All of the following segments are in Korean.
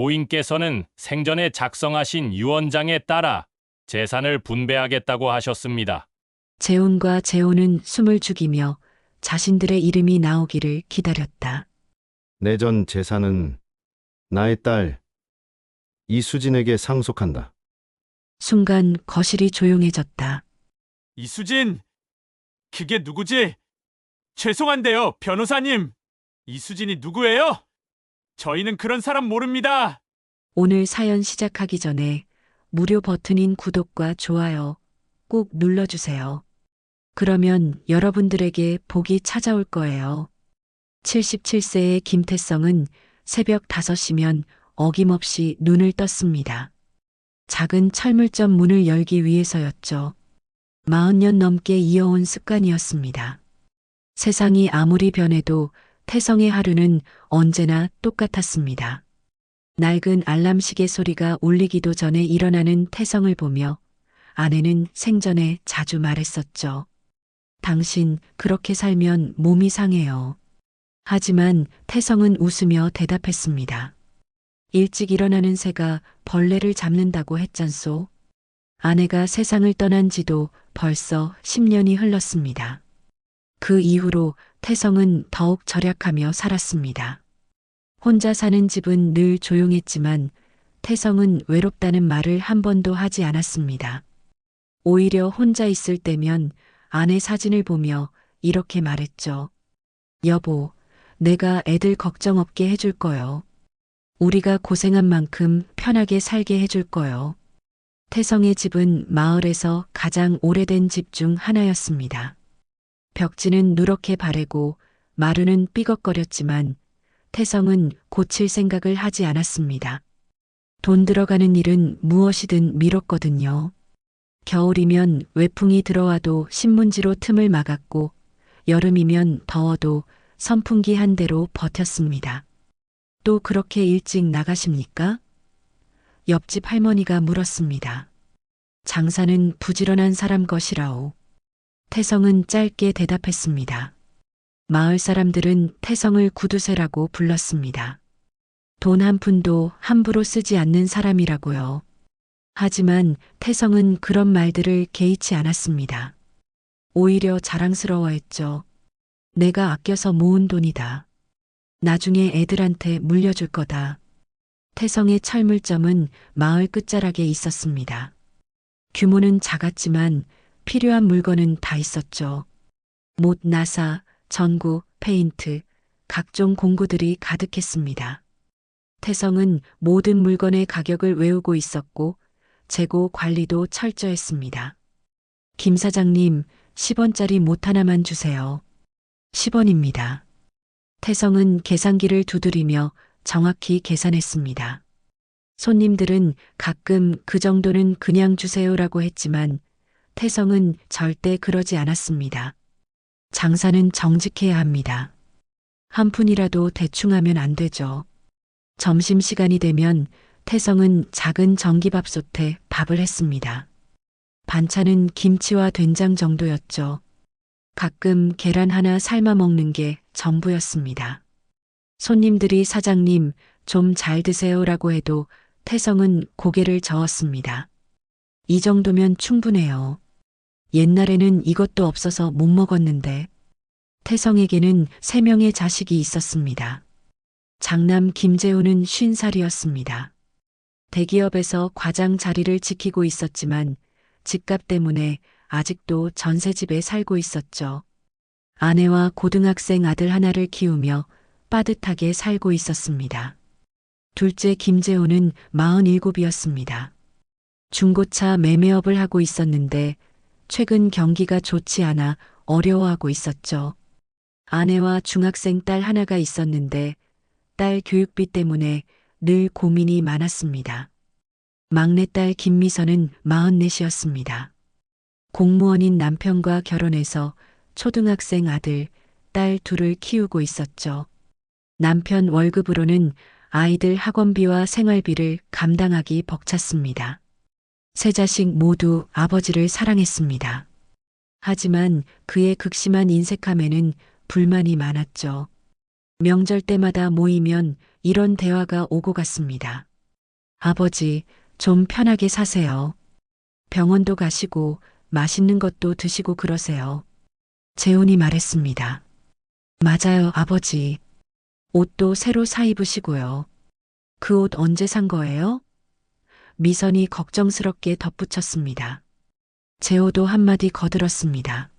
고인께서는 생전에 작성하신 유언장에 따라 재산을 분배하겠다고 하셨습니다. 재훈과 재호는 숨을 죽이며 자신들의 이름이 나오기를 기다렸다. 내전 재산은 나의 딸 이수진에게 상속한다. 순간 거실이 조용해졌다. 이수진, 그게 누구지? 죄송한데요, 변호사님. 이수진이 누구예요? 저희는 그런 사람 모릅니다. 오늘 사연 시작하기 전에 무료 버튼인 구독과 좋아요 꼭 눌러주세요. 그러면 여러분들에게 복이 찾아올 거예요. 77세의 김태성은 새벽 5시면 어김없이 눈을 떴습니다. 작은 철물점 문을 열기 위해서였죠. 40년 넘게 이어온 습관이었습니다. 세상이 아무리 변해도 태성의 하루는 언제나 똑같았습니다. 낡은 알람 시계 소리가 울리기도 전에 일어나는 태성을 보며 아내는 생전에 자주 말했었죠. 당신 그렇게 살면 몸이 상해요. 하지만 태성은 웃으며 대답했습니다. 일찍 일어나는 새가 벌레를 잡는다고 했잖소. 아내가 세상을 떠난 지도 벌써 10년이 흘렀습니다. 그 이후로 태성은 더욱 절약하며 살았습니다. 혼자 사는 집은 늘 조용했지만 태성은 외롭다는 말을 한 번도 하지 않았습니다. 오히려 혼자 있을 때면 아내 사진을 보며 이렇게 말했죠. 여보, 내가 애들 걱정 없게 해줄 거요. 우리가 고생한 만큼 편하게 살게 해줄 거요. 태성의 집은 마을에서 가장 오래된 집 중 하나였습니다. 벽지는 누렇게 바래고 마루는 삐걱거렸지만 태성은 고칠 생각을 하지 않았습니다. 돈 들어가는 일은 무엇이든 미뤘거든요. 겨울이면 외풍이 들어와도 신문지로 틈을 막았고 여름이면 더워도 선풍기 한 대로 버텼습니다. 또 그렇게 일찍 나가십니까? 옆집 할머니가 물었습니다. 장사는 부지런한 사람 것이라오. 태성은 짧게 대답했습니다. 마을 사람들은 태성을 구두쇠라고 불렀습니다. 돈 한 푼도 함부로 쓰지 않는 사람이라고요. 하지만 태성은 그런 말들을 개의치 않았습니다. 오히려 자랑스러워했죠. 내가 아껴서 모은 돈이다. 나중에 애들한테 물려줄 거다. 태성의 철물점은 마을 끝자락에 있었습니다. 규모는 작았지만 필요한 물건은 다 있었죠. 못, 나사, 전구, 페인트, 각종 공구들이 가득했습니다. 태성은 모든 물건의 가격을 외우고 있었고 재고 관리도 철저했습니다. 김 사장님, 10원짜리 못 하나만 주세요. 10원입니다. 태성은 계산기를 두드리며 정확히 계산했습니다. 손님들은 가끔 그 정도는 그냥 주세요라고 했지만 태성은 절대 그러지 않았습니다. 장사는 정직해야 합니다. 한 푼이라도 대충 하면 안 되죠. 점심시간이 되면 태성은 작은 전기밥솥에 밥을 했습니다. 반찬은 김치와 된장 정도였죠. 가끔 계란 하나 삶아 먹는 게 전부였습니다. 손님들이 사장님 좀 잘 드세요라고 해도 태성은 고개를 저었습니다. 이 정도면 충분해요. 옛날에는 이것도 없어서 못 먹었는데. 태성에게는 3명의 자식이 있었습니다. 장남 김재호는 50살이었습니다. 대기업에서 과장 자리를 지키고 있었지만 집값 때문에 아직도 전세집에 살고 있었죠. 아내와 고등학생 아들 하나를 키우며 빠듯하게 살고 있었습니다. 둘째 김재호는 47이었습니다. 중고차 매매업을 하고 있었는데 최근 경기가 좋지 않아 어려워하고 있었죠. 아내와 중학생 딸 하나가 있었는데 딸 교육비 때문에 늘 고민이 많았습니다. 막내딸 김미선은 44이었습니다. 공무원인 남편과 결혼해서 초등학생 아들, 딸 둘을 키우고 있었죠. 남편 월급으로는 아이들 학원비와 생활비를 감당하기 벅찼습니다. 세 자식 모두 아버지를 사랑했습니다. 하지만 그의 극심한 인색함에는 불만이 많았죠. 명절 때마다 모이면 이런 대화가 오고 갔습니다. 아버지, 좀 편하게 사세요. 병원도 가시고 맛있는 것도 드시고 그러세요. 재훈이 말했습니다. 맞아요, 아버지. 옷도 새로 사 입으시고요. 그 옷 언제 산 거예요? 미선이 걱정스럽게 덧붙였습니다. 재호도 한마디 거들었습니다.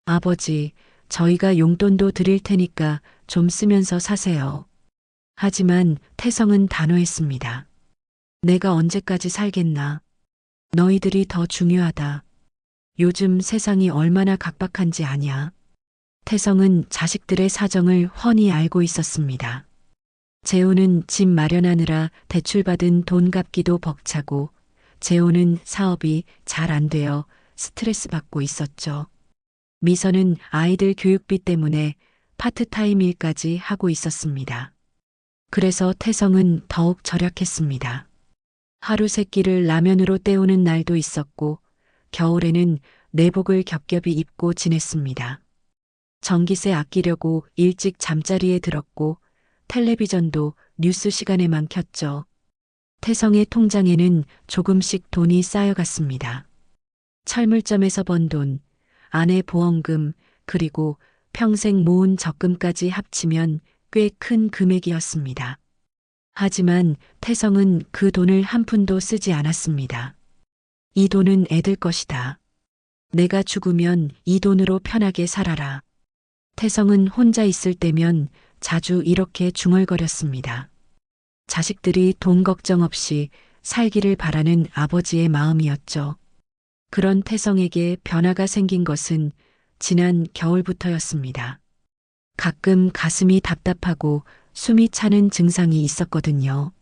아버지, 저희가 용돈도 드릴 테니까 좀 쓰면서 사세요. 하지만 태성은 단호했습니다. 내가 언제까지 살겠나? 너희들이 더 중요하다. 요즘 세상이 얼마나 각박한지 아냐? 태성은 자식들의 사정을 훤히 알고 있었습니다. 재호는 집 마련하느라 대출받은 돈 갚기도 벅차고 재호는 사업이 잘 안 되어 스트레스 받고 있었죠. 미선은 아이들 교육비 때문에 파트타임 일까지 하고 있었습니다. 그래서 태성은 더욱 절약했습니다. 하루 세 끼를 라면으로 때우는 날도 있었고 겨울에는 내복을 겹겹이 입고 지냈습니다. 전기세 아끼려고 일찍 잠자리에 들었고 텔레비전도 뉴스 시간에만 켰죠. 태성의 통장에는 조금씩 돈이 쌓여갔습니다. 철물점에서 번 돈, 아내 보험금, 그리고 평생 모은 적금까지 합치면 꽤 큰 금액이었습니다. 하지만 태성은 그 돈을 한 푼도 쓰지 않았습니다. 이 돈은 애들 것이다. 내가 죽으면 이 돈으로 편하게 살아라. 태성은 혼자 있을 때면 자주 이렇게 중얼거렸습니다. 자식들이 돈 걱정 없이 살기를 바라는 아버지의 마음이었죠. 그런 태성에게 변화가 생긴 것은 지난 겨울부터였습니다. 가끔 가슴이 답답하고 숨이 차는 증상이 있었거든요.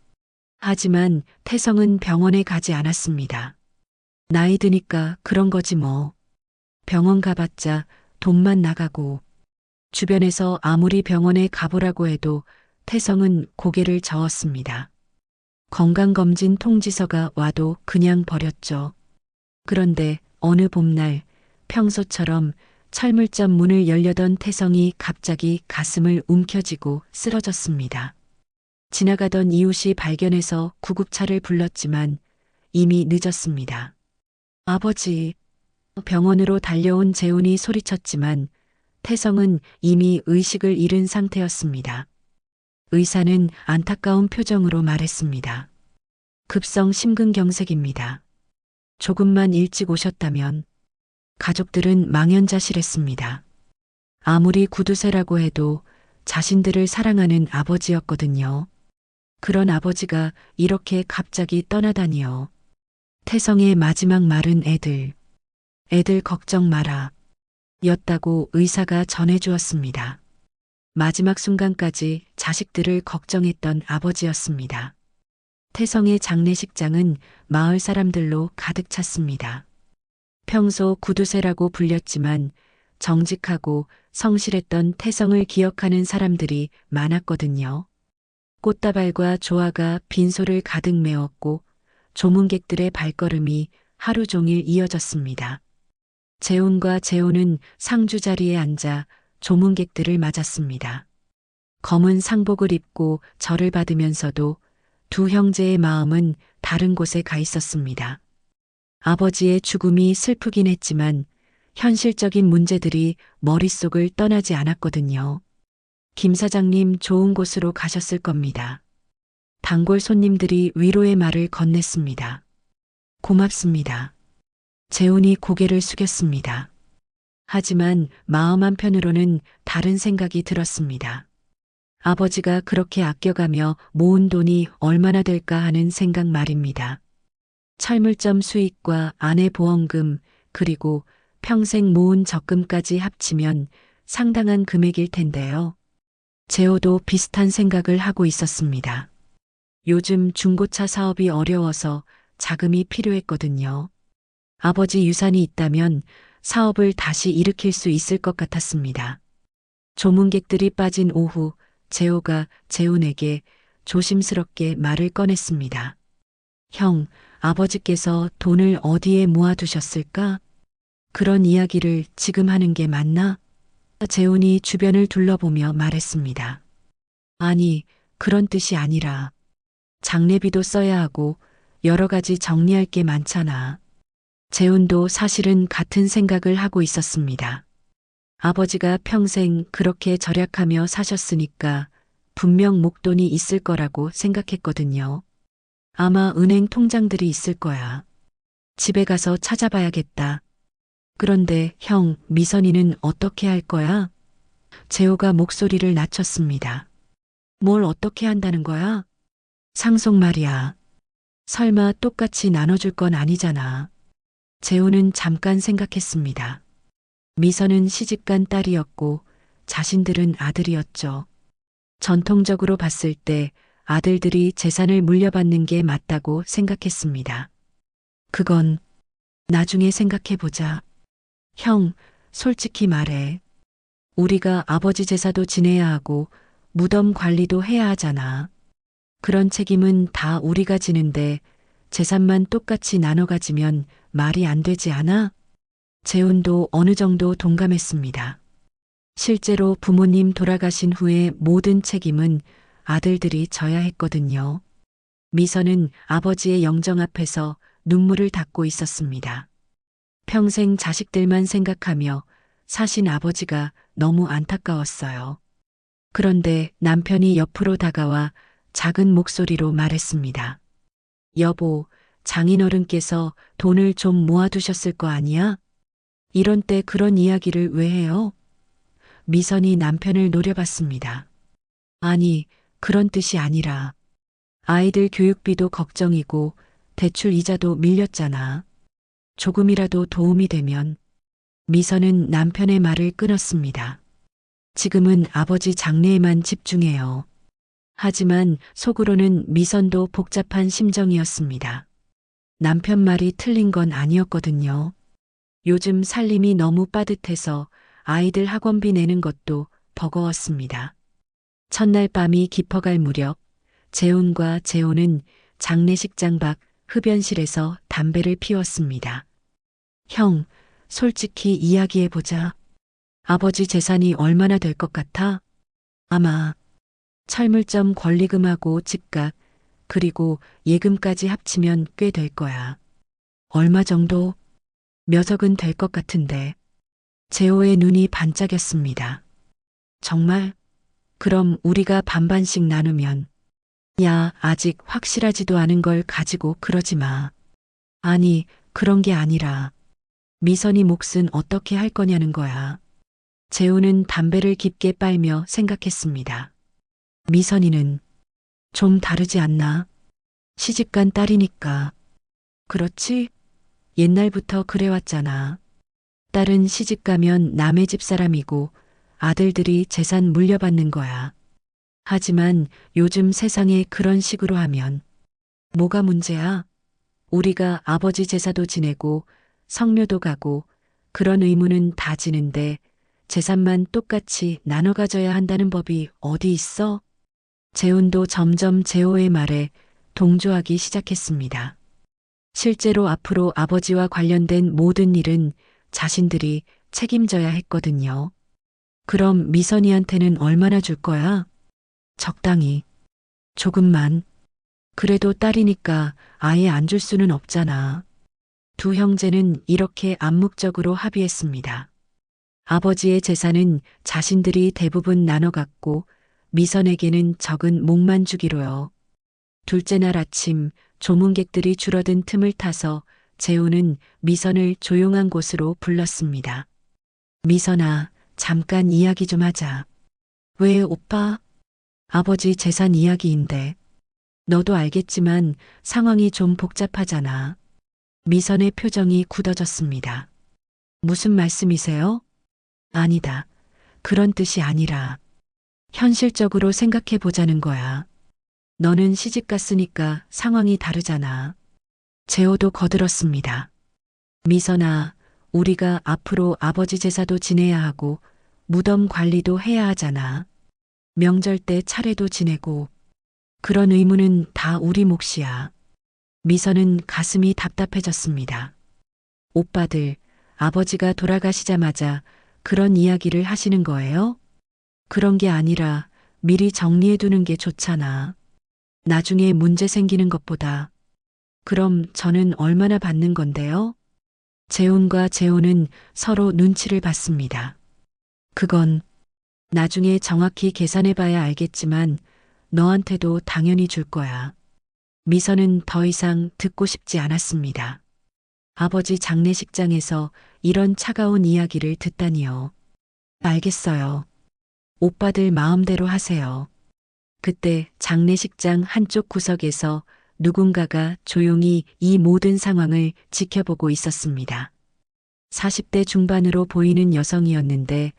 하지만 태성은 병원에 가지 않았습니다. 나이 드니까 그런 거지 뭐. 병원 가봤자 돈만 나가고. 주변에서 아무리 병원에 가보라고 해도 태성은 고개를 저었습니다. 건강검진 통지서가 와도 그냥 버렸죠. 그런데 어느 봄날 평소처럼 철물점 문을 열려던 태성이 갑자기 가슴을 움켜쥐고 쓰러졌습니다. 지나가던 이웃이 발견해서 구급차를 불렀지만 이미 늦었습니다. 아버지, 병원으로 달려온 재훈이 소리쳤지만 태성은 이미 의식을 잃은 상태였습니다. 의사는 안타까운 표정으로 말했습니다. 급성 심근경색입니다. 조금만 일찍 오셨다면. 가족들은 망연자실했습니다. 아무리 구두쇠라고 해도 자신들을 사랑하는 아버지였거든요. 그런 아버지가 이렇게 갑자기 떠나다니요. 태성의 마지막 말은 애들 걱정 마라. 였다고 의사가 전해주었습니다. 마지막 순간까지 자식들을 걱정했던 아버지였습니다. 태성의 장례식장은 마을 사람들로 가득 찼습니다. 평소 구두쇠라고 불렸지만 정직하고 성실했던 태성을 기억하는 사람들이 많았거든요. 꽃다발과 조화가 빈소를 가득 메웠고 조문객들의 발걸음이 하루 종일 이어졌습니다. 재훈과 재호는 상주 자리에 앉아 조문객들을 맞았습니다. 검은 상복을 입고 절을 받으면서도 두 형제의 마음은 다른 곳에 가 있었습니다. 아버지의 죽음이 슬프긴 했지만 현실적인 문제들이 머릿속을 떠나지 않았거든요. 김 사장님 좋은 곳으로 가셨을 겁니다. 단골 손님들이 위로의 말을 건넸습니다. 고맙습니다. 재훈이 고개를 숙였습니다. 하지만 마음 한편으로는 다른 생각이 들었습니다. 아버지가 그렇게 아껴가며 모은 돈이 얼마나 될까 하는 생각 말입니다. 철물점 수익과 아내 보험금 그리고 평생 모은 적금까지 합치면 상당한 금액일 텐데요. 재호도 비슷한 생각을 하고 있었습니다. 요즘 중고차 사업이 어려워서 자금이 필요했거든요. 아버지 유산이 있다면 사업을 다시 일으킬 수 있을 것 같았습니다. 조문객들이 빠진 오후 재호가 재훈에게 조심스럽게 말을 꺼냈습니다. 형, 아버지께서 돈을 어디에 모아두셨을까? 그런 이야기를 지금 하는 게 맞나? 재훈이 주변을 둘러보며 말했습니다. 아니, 그런 뜻이 아니라 장례비도 써야 하고 여러 가지 정리할 게 많잖아. 재훈도 사실은 같은 생각을 하고 있었습니다. 아버지가 평생 그렇게 절약하며 사셨으니까 분명 목돈이 있을 거라고 생각했거든요. 아마 은행 통장들이 있을 거야. 집에 가서 찾아봐야겠다. 그런데 형, 미선이는 어떻게 할 거야? 재호가 목소리를 낮췄습니다. 뭘 어떻게 한다는 거야? 상속 말이야. 설마 똑같이 나눠줄 건 아니잖아. 재호는 잠깐 생각했습니다. 미선은 시집간 딸이었고 자신들은 아들이었죠. 전통적으로 봤을 때 아들들이 재산을 물려받는 게 맞다고 생각했습니다. 그건 나중에 생각해보자. 형, 솔직히 말해. 우리가 아버지 제사도 지내야 하고 무덤 관리도 해야 하잖아. 그런 책임은 다 우리가 지는데 재산만 똑같이 나눠 가지면 말이 안 되지 않아? 재훈도 어느 정도 동감했습니다. 실제로 부모님 돌아가신 후에 모든 책임은 아들들이 져야 했거든요. 미선은 아버지의 영정 앞에서 눈물을 닦고 있었습니다. 평생 자식들만 생각하며 사신 아버지가 너무 안타까웠어요. 그런데 남편이 옆으로 다가와 작은 목소리로 말했습니다. 여보, 장인어른께서 돈을 좀 모아두셨을 거 아니야? 이런 때 그런 이야기를 왜 해요? 미선이 남편을 노려봤습니다. 아니, 그런 뜻이 아니라 아이들 교육비도 걱정이고 대출 이자도 밀렸잖아. 조금이라도 도움이 되면. 미선은 남편의 말을 끊었습니다. 지금은 아버지 장래에만 집중해요. 하지만 속으로는 미선도 복잡한 심정이었습니다. 남편 말이 틀린 건 아니었거든요. 요즘 살림이 너무 빠듯해서 아이들 학원비 내는 것도 버거웠습니다. 첫날 밤이 깊어갈 무렵 재훈과 재호는 장례식장 밖 흡연실에서 담배를 피웠습니다. 형, 솔직히 이야기해보자. 아버지 재산이 얼마나 될 것 같아? 아마 철물점 권리금하고 집값 그리고 예금까지 합치면 꽤 될 거야. 얼마 정도? 몇 억은 될 것 같은데. 재호의 눈이 반짝였습니다. 정말? 그럼 우리가 반반씩 나누면. 야, 아직 확실하지도 않은 걸 가지고 그러지 마. 아니, 그런 게 아니라 미선이 몫은 어떻게 할 거냐는 거야. 재호는 담배를 깊게 빨며 생각했습니다. 미선이는 좀 다르지 않나? 시집간 딸이니까. 그렇지? 옛날부터 그래왔잖아. 딸은 시집가면 남의 집 사람이고 아들들이 재산 물려받는 거야. 하지만 요즘 세상에 그런 식으로 하면 뭐가 문제야? 우리가 아버지 제사도 지내고 성묘도 가고 그런 의무는 다 지는데 재산만 똑같이 나눠 가져야 한다는 법이 어디 있어? 재훈도 점점 재호의 말에 동조하기 시작했습니다. 실제로 앞으로 아버지와 관련된 모든 일은 자신들이 책임져야 했거든요. 그럼 미선이한테는 얼마나 줄 거야? 적당히. 조금만. 그래도 딸이니까 아예 안 줄 수는 없잖아. 두 형제는 이렇게 암묵적으로 합의했습니다. 아버지의 재산은 자신들이 대부분 나눠 갖고 미선에게는 적은 몫만 주기로요. 둘째 날 아침 조문객들이 줄어든 틈을 타서 재호는 미선을 조용한 곳으로 불렀습니다. 미선아, 잠깐 이야기 좀 하자. 왜 오빠? 아버지 재산 이야기인데. 너도 알겠지만 상황이 좀 복잡하잖아. 미선의 표정이 굳어졌습니다. 무슨 말씀이세요? 아니다. 그런 뜻이 아니라 현실적으로 생각해 보자는 거야. 너는 시집 갔으니까 상황이 다르잖아. 재호도 거들었습니다. 미선아, 우리가 앞으로 아버지 제사도 지내야 하고 무덤 관리도 해야 하잖아. 명절 때 차례도 지내고 그런 의무는 다 우리 몫이야. 미선은 가슴이 답답해졌습니다. 오빠들, 아버지가 돌아가시자마자 그런 이야기를 하시는 거예요? 그런 게 아니라 미리 정리해두는 게 좋잖아. 나중에 문제 생기는 것보다. 그럼 저는 얼마나 받는 건데요? 재훈과 재호는 서로 눈치를 봤습니다. 그건 나중에 정확히 계산해봐야 알겠지만 너한테도 당연히 줄 거야. 미선은 더 이상 듣고 싶지 않았습니다. 아버지 장례식장에서 이런 차가운 이야기를 듣다니요. 알겠어요. 오빠들 마음대로 하세요. 그때 장례식장 한쪽 구석에서 누군가가 조용히 이 모든 상황을 지켜보고 있었습니다. 40대 중반으로 보이는 여성이었는데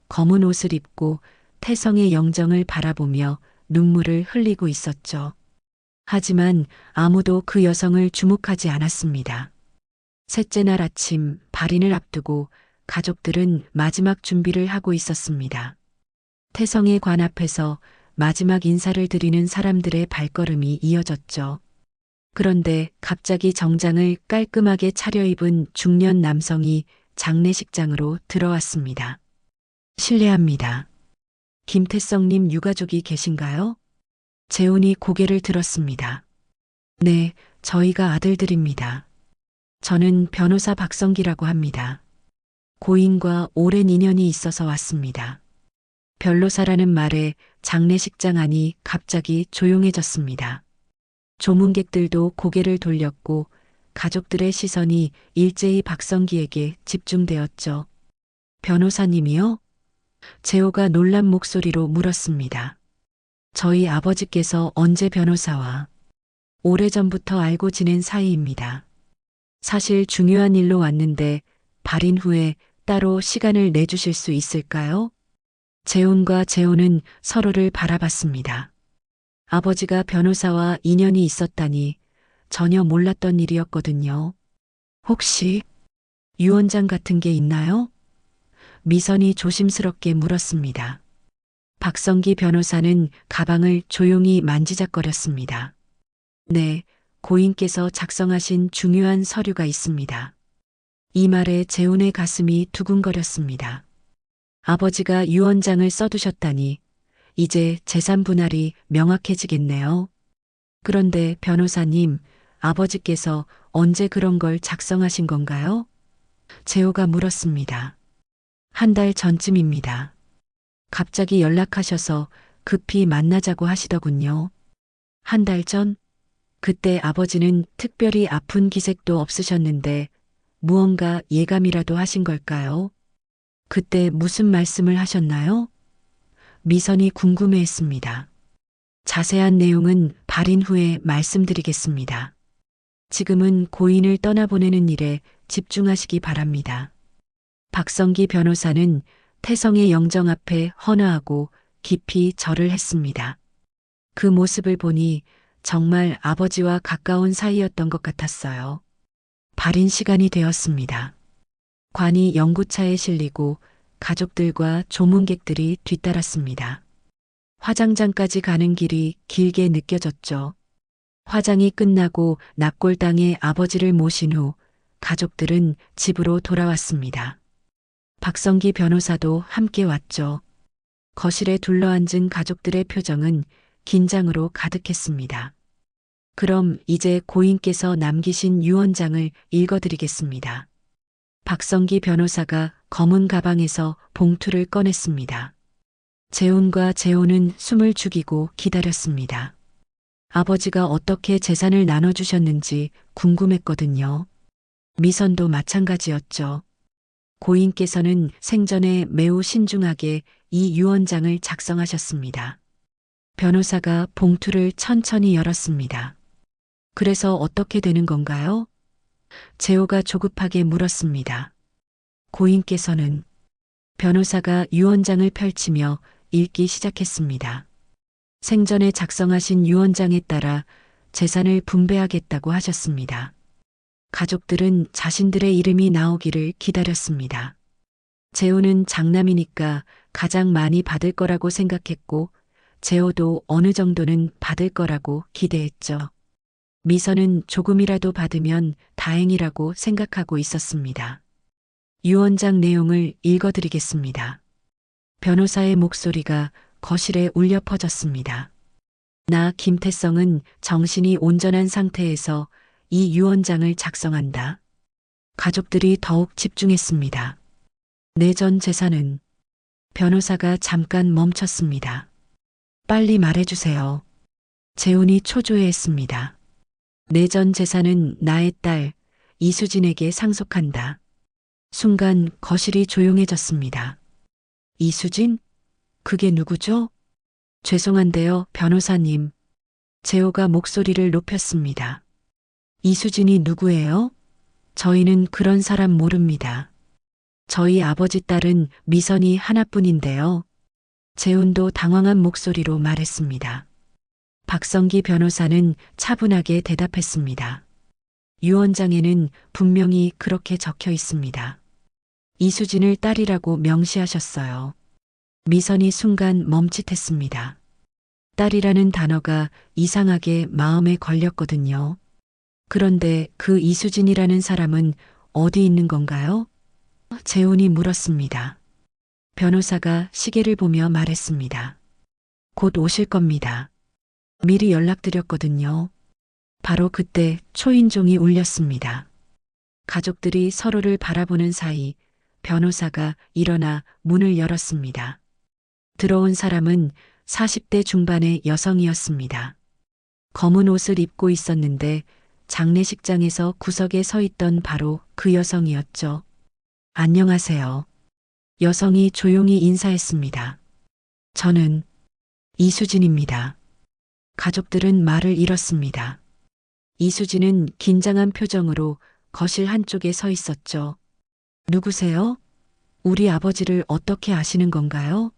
검은 옷을 입고 태성의 영정을 바라보며 눈물을 흘리고 있었죠. 하지만 아무도 그 여성을 주목하지 않았습니다. 셋째 날 아침 발인을 앞두고 가족들은 마지막 준비를 하고 있었습니다. 태성의 관 앞에서 마지막 인사를 드리는 사람들의 발걸음이 이어졌죠. 그런데 갑자기 정장을 깔끔하게 차려입은 중년 남성이 장례식장으로 들어왔습니다. 실례합니다. 김태성님 유가족이 계신가요? 재훈이 고개를 들었습니다. 네, 저희가 아들들입니다. 저는 변호사 박성기라고 합니다. 고인과 오랜 인연이 있어서 왔습니다. 변로사라는 말에 장례식장 안이 갑자기 조용해졌습니다. 조문객들도 고개를 돌렸고 가족들의 시선이 일제히 박성기에게 집중되었죠. 변호사님이요? 재호가 놀란 목소리로 물었습니다. 저희 아버지께서 언제 변호사와 오래전부터 알고 지낸 사이입니다. 사실 중요한 일로 왔는데 발인 후에 따로 시간을 내주실 수 있을까요? 재훈과 재호는 서로를 바라봤습니다. 아버지가 변호사와 인연이 있었다니 전혀 몰랐던 일이었거든요. 혹시 유언장 같은 게 있나요? 미선이 조심스럽게 물었습니다. 박성기 변호사는 가방을 조용히 만지작거렸습니다. 네, 고인께서 작성하신 중요한 서류가 있습니다. 이 말에 재훈의 가슴이 두근거렸습니다. 아버지가 유언장을 써두셨다니 이제 재산 분할이 명확해지겠네요. 그런데 변호사님, 아버지께서 언제 그런 걸 작성하신 건가요? 재호가 물었습니다. 한 달 전쯤입니다. 갑자기 연락하셔서 급히 만나자고 하시더군요. 한 달 전? 그때 아버지는 특별히 아픈 기색도 없으셨는데 무언가 예감이라도 하신 걸까요? 그때 무슨 말씀을 하셨나요? 미선이 궁금해했습니다. 자세한 내용은 발인 후에 말씀드리겠습니다. 지금은 고인을 떠나보내는 일에 집중하시기 바랍니다. 박성기 변호사는 태성의 영정 앞에 헌화하고 깊이 절을 했습니다. 그 모습을 보니 정말 아버지와 가까운 사이였던 것 같았어요. 발인 시간이 되었습니다. 관이 영구차에 실리고 가족들과 조문객들이 뒤따랐습니다. 화장장까지 가는 길이 길게 느껴졌죠. 화장이 끝나고 납골당에 아버지를 모신 후 가족들은 집으로 돌아왔습니다. 박성기 변호사도 함께 왔죠. 거실에 둘러앉은 가족들의 표정은 긴장으로 가득했습니다. 그럼 이제 고인께서 남기신 유언장을 읽어드리겠습니다. 박성기 변호사가 검은 가방에서 봉투를 꺼냈습니다. 재훈과 재호는 숨을 죽이고 기다렸습니다. 아버지가 어떻게 재산을 나눠주셨는지 궁금했거든요. 미선도 마찬가지였죠. 고인께서는 생전에 매우 신중하게 이 유언장을 작성하셨습니다. 변호사가 봉투를 천천히 열었습니다. 그래서 어떻게 되는 건가요? 재호가 조급하게 물었습니다. 고인께서는 변호사가 유언장을 펼치며 읽기 시작했습니다. 생전에 작성하신 유언장에 따라 재산을 분배하겠다고 하셨습니다. 가족들은 자신들의 이름이 나오기를 기다렸습니다. 재호는 장남이니까 가장 많이 받을 거라고 생각했고 재호도 어느 정도는 받을 거라고 기대했죠. 미선은 조금이라도 받으면 다행이라고 생각하고 있었습니다. 유언장 내용을 읽어드리겠습니다. 변호사의 목소리가 거실에 울려 퍼졌습니다. 나 김태성은 정신이 온전한 상태에서 이 유언장을 작성한다. 가족들이 더욱 집중했습니다. 내 전 재산은 변호사가 잠깐 멈췄습니다. 빨리 말해주세요. 재훈이 초조해했습니다. 내 전 재산은 나의 딸 이수진에게 상속한다. 순간 거실이 조용해졌습니다. 이수진? 그게 누구죠? 죄송한데요, 변호사님. 재호가 목소리를 높였습니다. 이수진이 누구예요? 저희는 그런 사람 모릅니다. 저희 아버지 딸은 미선이 하나뿐인데요. 재훈도 당황한 목소리로 말했습니다. 박성기 변호사는 차분하게 대답했습니다. 유언장에는 분명히 그렇게 적혀 있습니다. 이수진을 딸이라고 명시하셨어요. 미선이 순간 멈칫했습니다. 딸이라는 단어가 이상하게 마음에 걸렸거든요. 그런데 그 이수진이라는 사람은 어디 있는 건가요? 재훈이 물었습니다. 변호사가 시계를 보며 말했습니다. 곧 오실 겁니다. 미리 연락드렸거든요. 바로 그때 초인종이 울렸습니다. 가족들이 서로를 바라보는 사이 변호사가 일어나 문을 열었습니다. 들어온 사람은 40대 중반의 여성이었습니다. 검은 옷을 입고 있었는데 장례식장에서 구석에 서 있던 바로 그 여성이었죠. 안녕하세요. 여성이 조용히 인사했습니다. 저는 이수진입니다. 가족들은 말을 잃었습니다. 이수진은 긴장한 표정으로 거실 한쪽에 서 있었죠. 누구세요? 우리 아버지를 어떻게 아시는 건가요?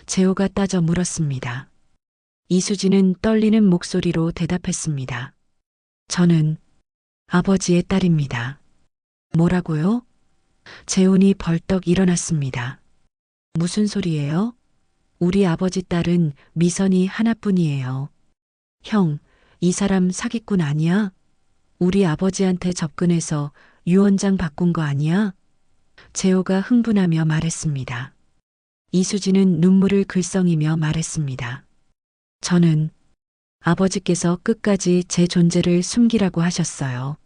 재호가 따져 물었습니다. 이수진은 떨리는 목소리로 대답했습니다. 저는 아버지의 딸입니다. 뭐라고요? 재훈이 벌떡 일어났습니다. 무슨 소리예요? 우리 아버지 딸은 미선이 하나뿐이에요. 형, 이 사람 사기꾼 아니야? 우리 아버지한테 접근해서 유언장 바꾼 거 아니야? 재호가 흥분하며 말했습니다. 이수진은 눈물을 글썽이며 말했습니다. 저는 아버지께서 끝까지 제 존재를 숨기라고 하셨어요.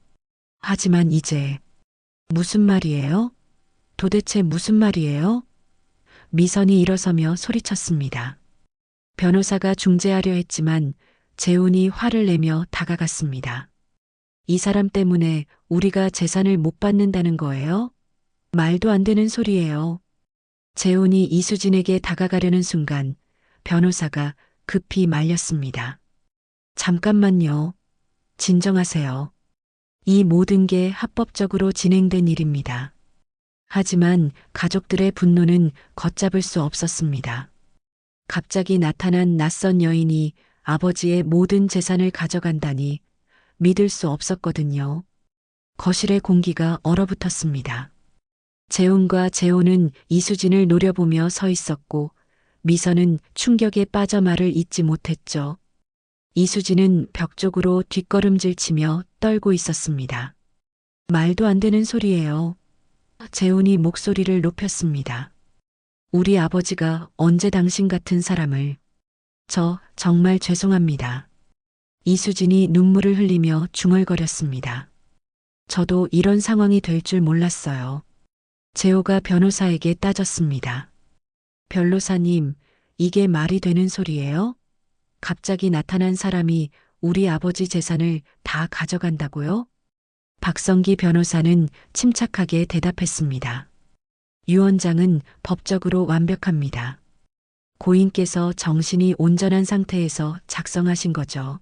하지만 이제 무슨 말이에요? 도대체 무슨 말이에요? 미선이 일어서며 소리쳤습니다. 변호사가 중재하려 했지만 재훈이 화를 내며 다가갔습니다. 이 사람 때문에 우리가 재산을 못 받는다는 거예요? 말도 안 되는 소리예요. 재훈이 이수진에게 다가가려는 순간 변호사가 급히 말렸습니다. 잠깐만요. 진정하세요. 이 모든 게 합법적으로 진행된 일입니다. 하지만 가족들의 분노는 걷잡을 수 없었습니다. 갑자기 나타난 낯선 여인이 아버지의 모든 재산을 가져간다니 믿을 수 없었거든요. 거실의 공기가 얼어붙었습니다. 재훈과 재호는 이수진을 노려보며 서 있었고 미선은 충격에 빠져 말을 잇지 못했죠. 이수진은 벽 쪽으로 뒷걸음질 치며 떨고 있었습니다. 말도 안 되는 소리예요. 재훈이 목소리를 높였습니다. 우리 아버지가 언제 당신 같은 사람을... 저 정말 죄송합니다. 이수진이 눈물을 흘리며 중얼거렸습니다. 저도 이런 상황이 될 줄 몰랐어요. 재호가 변호사에게 따졌습니다. 변호사님, 이게 말이 되는 소리예요? 갑자기 나타난 사람이 우리 아버지 재산을 다 가져간다고요? 박성기 변호사는 침착하게 대답했습니다. 유언장은 법적으로 완벽합니다. 고인께서 정신이 온전한 상태에서 작성하신 거죠.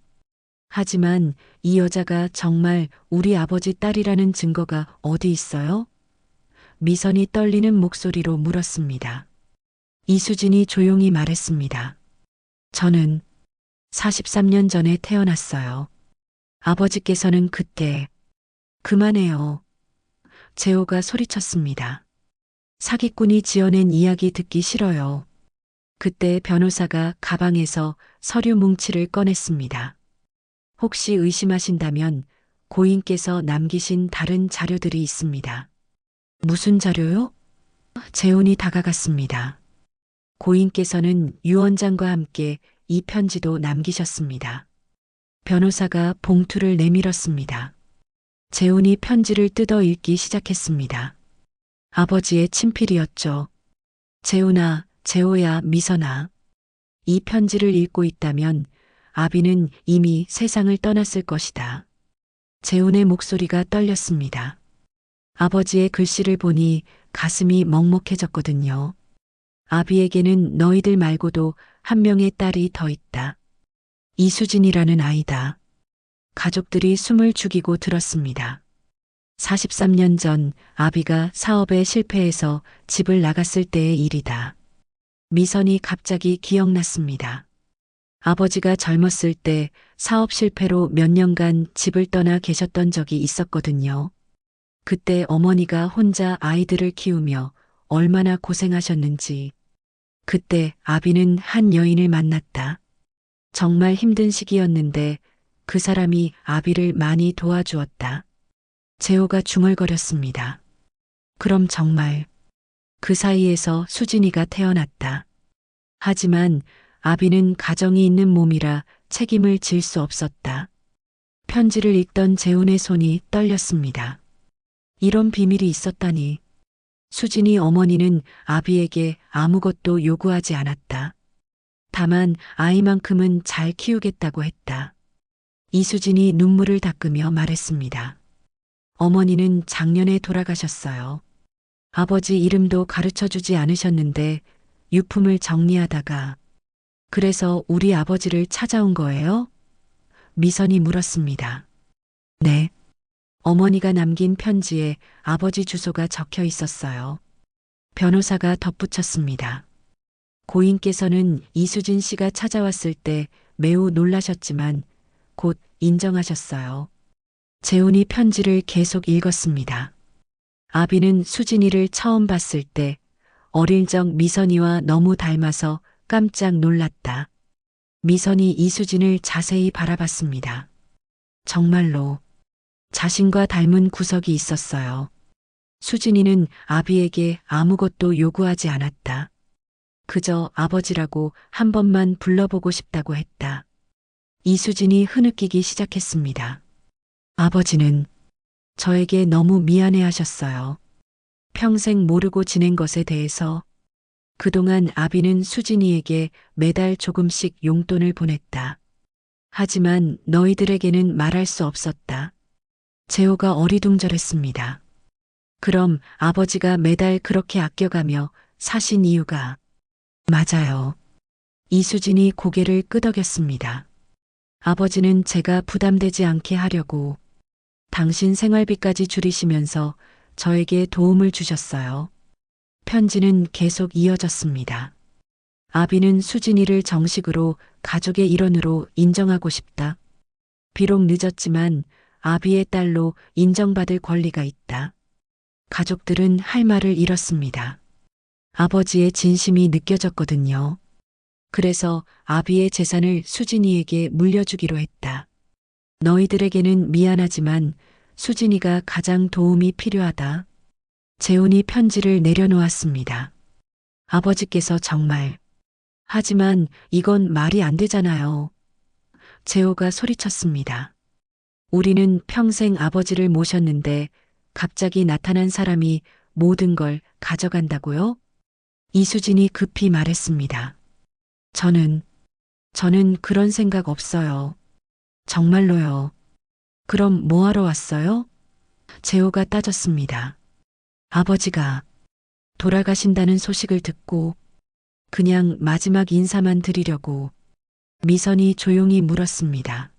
하지만 이 여자가 정말 우리 아버지 딸이라는 증거가 어디 있어요? 미선이 떨리는 목소리로 물었습니다. 이수진이 조용히 말했습니다. 저는 43년 전에 태어났어요. 아버지께서는 그때... 그만해요. 재호가 소리쳤습니다. 사기꾼이 지어낸 이야기 듣기 싫어요. 그때 변호사가 가방에서 서류 뭉치를 꺼냈습니다. 혹시 의심하신다면 고인께서 남기신 다른 자료들이 있습니다. 무슨 자료요? 재훈이 다가갔습니다. 고인께서는 유 원장과 함께 이 편지도 남기셨습니다. 변호사가 봉투를 내밀었습니다. 재훈이 편지를 뜯어 읽기 시작했습니다. 아버지의 친필이었죠. 재훈아, 재호야, 미선아. 이 편지를 읽고 있다면 아비는 이미 세상을 떠났을 것이다. 재훈의 목소리가 떨렸습니다. 아버지의 글씨를 보니 가슴이 먹먹해졌거든요. 아비에게는 너희들 말고도 한 명의 딸이 더 있다. 이수진이라는 아이다. 가족들이 숨을 죽이고 들었습니다. 43년 전 아비가 사업에 실패해서 집을 나갔을 때의 일이다. 미선이 갑자기 기억났습니다. 아버지가 젊었을 때 사업 실패로 몇 년간 집을 떠나 계셨던 적이 있었거든요. 그때 어머니가 혼자 아이들을 키우며 얼마나 고생하셨는지. 그때 아비는 한 여인을 만났다. 정말 힘든 시기였는데 그 사람이 아비를 많이 도와주었다. 재호가 중얼거렸습니다. 그럼 정말 그 사이에서 수진이가 태어났다. 하지만 아비는 가정이 있는 몸이라 책임을 질 수 없었다. 편지를 읽던 재훈의 손이 떨렸습니다. 이런 비밀이 있었다니. 수진이 어머니는 아비에게 아무것도 요구하지 않았다. 다만 아이만큼은 잘 키우겠다고 했다. 이수진이 눈물을 닦으며 말했습니다. 어머니는 작년에 돌아가셨어요. 아버지 이름도 가르쳐 주지 않으셨는데 유품을 정리하다가 그래서 우리 아버지를 찾아온 거예요? 미선이 물었습니다. 네. 어머니가 남긴 편지에 아버지 주소가 적혀 있었어요. 변호사가 덧붙였습니다. 고인께서는 이수진 씨가 찾아왔을 때 매우 놀라셨지만 곧 인정하셨어요. 재훈이 편지를 계속 읽었습니다. 아비는 수진이를 처음 봤을 때 어릴 적 미선이와 너무 닮아서 깜짝 놀랐다. 미선이 이수진을 자세히 바라봤습니다. 정말로 자신과 닮은 구석이 있었어요. 수진이는 아비에게 아무것도 요구하지 않았다. 그저 아버지라고 한 번만 불러보고 싶다고 했다. 이수진이 흐느끼기 시작했습니다. 아버지는 저에게 너무 미안해 하셨어요. 평생 모르고 지낸 것에 대해서. 그동안 아비는 수진이에게 매달 조금씩 용돈을 보냈다. 하지만 너희들에게는 말할 수 없었다. 재호가 어리둥절했습니다. 그럼 아버지가 매달 그렇게 아껴가며 사신 이유가? 맞아요. 이수진이 고개를 끄덕였습니다. 아버지는 제가 부담되지 않게 하려고 당신 생활비까지 줄이시면서 저에게 도움을 주셨어요. 편지는 계속 이어졌습니다. 아비는 수진이를 정식으로 가족의 일원으로 인정하고 싶다. 비록 늦었지만 아비의 딸로 인정받을 권리가 있다. 가족들은 할 말을 잃었습니다. 아버지의 진심이 느껴졌거든요. 그래서 아비의 재산을 수진이에게 물려주기로 했다. 너희들에게는 미안하지만 수진이가 가장 도움이 필요하다. 재훈이 편지를 내려놓았습니다. 아버지께서 정말. 하지만 이건 말이 안 되잖아요. 재호가 소리쳤습니다. 우리는 평생 아버지를 모셨는데 갑자기 나타난 사람이 모든 걸 가져간다고요? 이수진이 급히 말했습니다. 저는 그런 생각 없어요. 정말로요. 그럼 뭐하러 왔어요? 재호가 따졌습니다. 아버지가 돌아가신다는 소식을 듣고 그냥 마지막 인사만 드리려고. 미선이 조용히 물었습니다.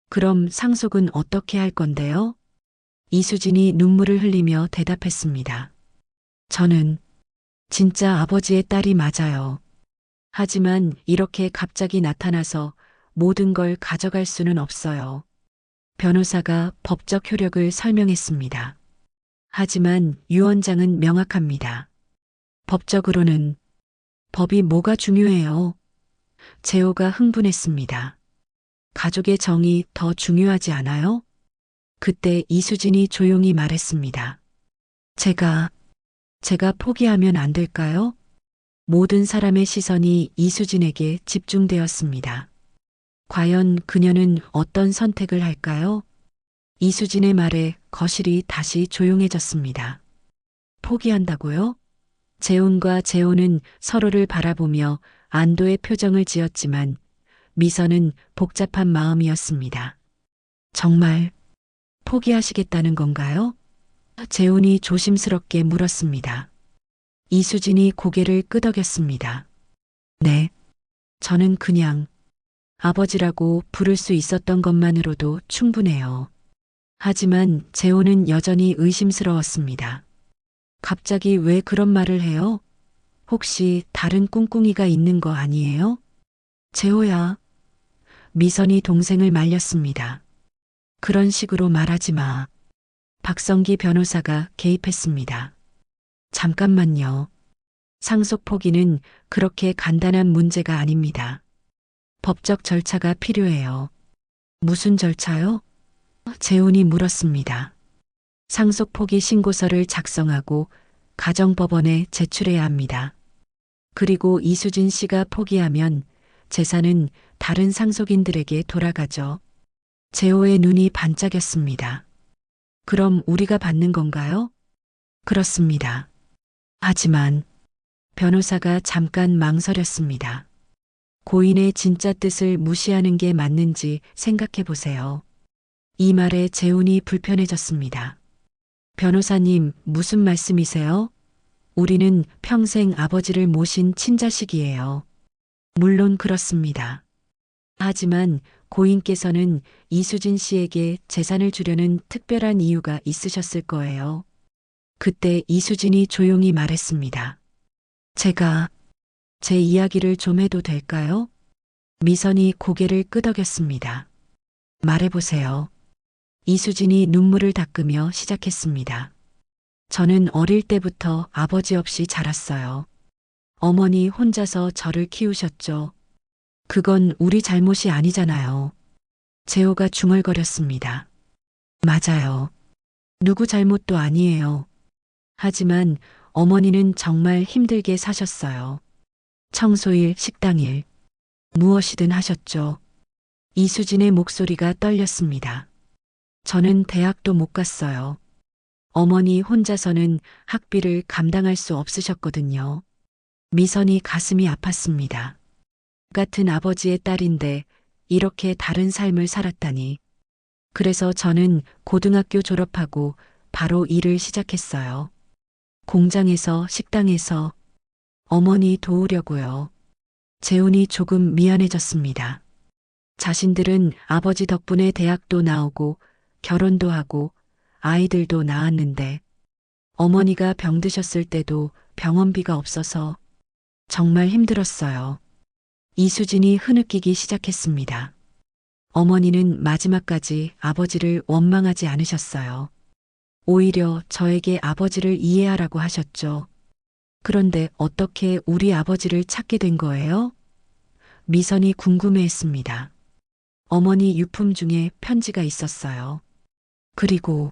그럼 상속은 어떻게 할 건데요? 이수진이 눈물을 흘리며 대답했습니다. 저는 진짜 아버지의 딸이 맞아요. 하지만 이렇게 갑자기 나타나서 모든 걸 가져갈 수는 없어요. 변호사가 법적 효력을 설명했습니다. 하지만 유 원장은 명확합니다. 법적으로는. 법이 뭐가 중요해요? 재호가 흥분했습니다. 가족의 정이 더 중요하지 않아요? 그때 이수진이 조용히 말했습니다. 제가 포기하면 안 될까요? 모든 사람의 시선이 이수진에게 집중되었습니다. 과연 그녀는 어떤 선택을 할까요? 이수진의 말에 거실이 다시 조용해졌습니다. 포기한다고요? 재훈과 재호는 서로를 바라보며 안도의 표정을 지었지만 미선은 복잡한 마음이었습니다. 정말 포기하시겠다는 건가요? 재훈이 조심스럽게 물었습니다. 이수진이 고개를 끄덕였습니다. 네. 저는 그냥 아버지라고 부를 수 있었던 것만으로도 충분해요. 하지만 재호는 여전히 의심스러웠습니다. 갑자기 왜 그런 말을 해요? 혹시 다른 꿍꿍이가 있는 거 아니에요? 재호야. 미선이 동생을 말렸습니다. 그런 식으로 말하지 마. 박성기 변호사가 개입했습니다. 잠깐만요. 상속 포기는 그렇게 간단한 문제가 아닙니다. 법적 절차가 필요해요. 무슨 절차요? 재훈이 물었습니다. 상속 포기 신고서를 작성하고 가정법원에 제출해야 합니다. 그리고 이수진 씨가 포기하면 재산은 다른 상속인들에게 돌아가죠. 재호의 눈이 반짝였습니다. 그럼 우리가 받는 건가요? 그렇습니다. 하지만 변호사가 잠깐 망설였습니다. 고인의 진짜 뜻을 무시하는 게 맞는지 생각해 보세요. 이 말에 재훈이 불편해졌습니다. 변호사님, 무슨 말씀이세요? 우리는 평생 아버지를 모신 친자식이에요. 물론 그렇습니다. 하지만 고인께서는 이수진 씨에게 재산을 주려는 특별한 이유가 있으셨을 거예요. 그때 이수진이 조용히 말했습니다. 제가 제 이야기를 좀 해도 될까요? 미선이 고개를 끄덕였습니다. 말해보세요. 이수진이 눈물을 닦으며 시작했습니다. 저는 어릴 때부터 아버지 없이 자랐어요. 어머니 혼자서 저를 키우셨죠. 그건 우리 잘못이 아니잖아요. 재호가 중얼거렸습니다. 맞아요. 누구 잘못도 아니에요. 하지만 어머니는 정말 힘들게 사셨어요. 청소일, 식당일, 무엇이든 하셨죠. 이수진의 목소리가 떨렸습니다. 저는 대학도 못 갔어요. 어머니 혼자서는 학비를 감당할 수 없으셨거든요. 미선이 가슴이 아팠습니다. 같은 아버지의 딸인데 이렇게 다른 삶을 살았다니. 그래서 저는 고등학교 졸업하고 바로 일을 시작했어요. 공장에서, 식당에서 어머니 도우려고요. 재훈이 조금 미안해졌습니다. 자신들은 아버지 덕분에 대학도 나오고 결혼도 하고 아이들도 낳았는데 어머니가 병드셨을 때도 병원비가 없어서 정말 힘들었어요. 이수진이 흐느끼기 시작했습니다. 어머니는 마지막까지 아버지를 원망하지 않으셨어요. 오히려 저에게 아버지를 이해하라고 하셨죠. 그런데 어떻게 우리 아버지를 찾게 된 거예요? 미선이 궁금해했습니다. 어머니 유품 중에 편지가 있었어요. 그리고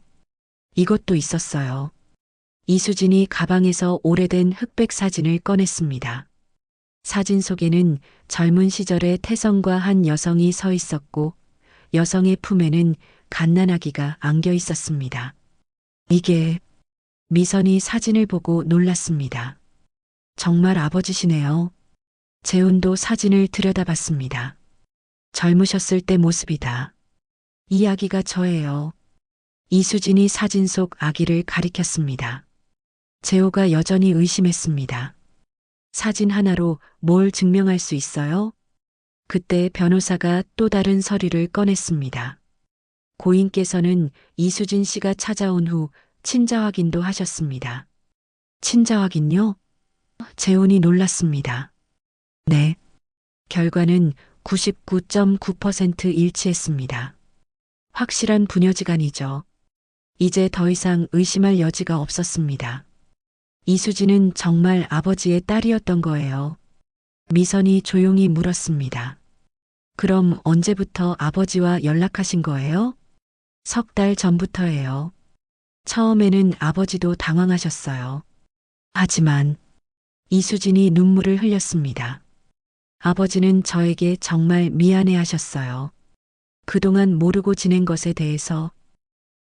이것도 있었어요. 이수진이 가방에서 오래된 흑백 사진을 꺼냈습니다. 사진 속에는 젊은 시절의 태성과 한 여성이 서 있었고 여성의 품에는 갓난아기가 안겨 있었습니다. 이게 미선이 사진을 보고 놀랐습니다. 정말 아버지시네요. 재훈도 사진을 들여다봤습니다. 젊으셨을 때 모습이다. 이 아기가 저예요. 이수진이 사진 속 아기를 가리켰습니다. 재호가 여전히 의심했습니다. 사진 하나로 뭘 증명할 수 있어요? 그때 변호사가 또 다른 서류를 꺼냈습니다. 고인께서는 이수진 씨가 찾아온 후 친자 확인도 하셨습니다. 친자 확인요? 재훈이 놀랐습니다. 네. 결과는 99.9% 일치했습니다. 확실한 부녀지간이죠. 이제 더 이상 의심할 여지가 없었습니다. 이수진은 정말 아버지의 딸이었던 거예요. 미선이 조용히 물었습니다. 그럼 언제부터 아버지와 연락하신 거예요? 석 달 전부터예요. 처음에는 아버지도 당황하셨어요. 하지만 이수진이 눈물을 흘렸습니다. 아버지는 저에게 정말 미안해 하셨어요. 그동안 모르고 지낸 것에 대해서.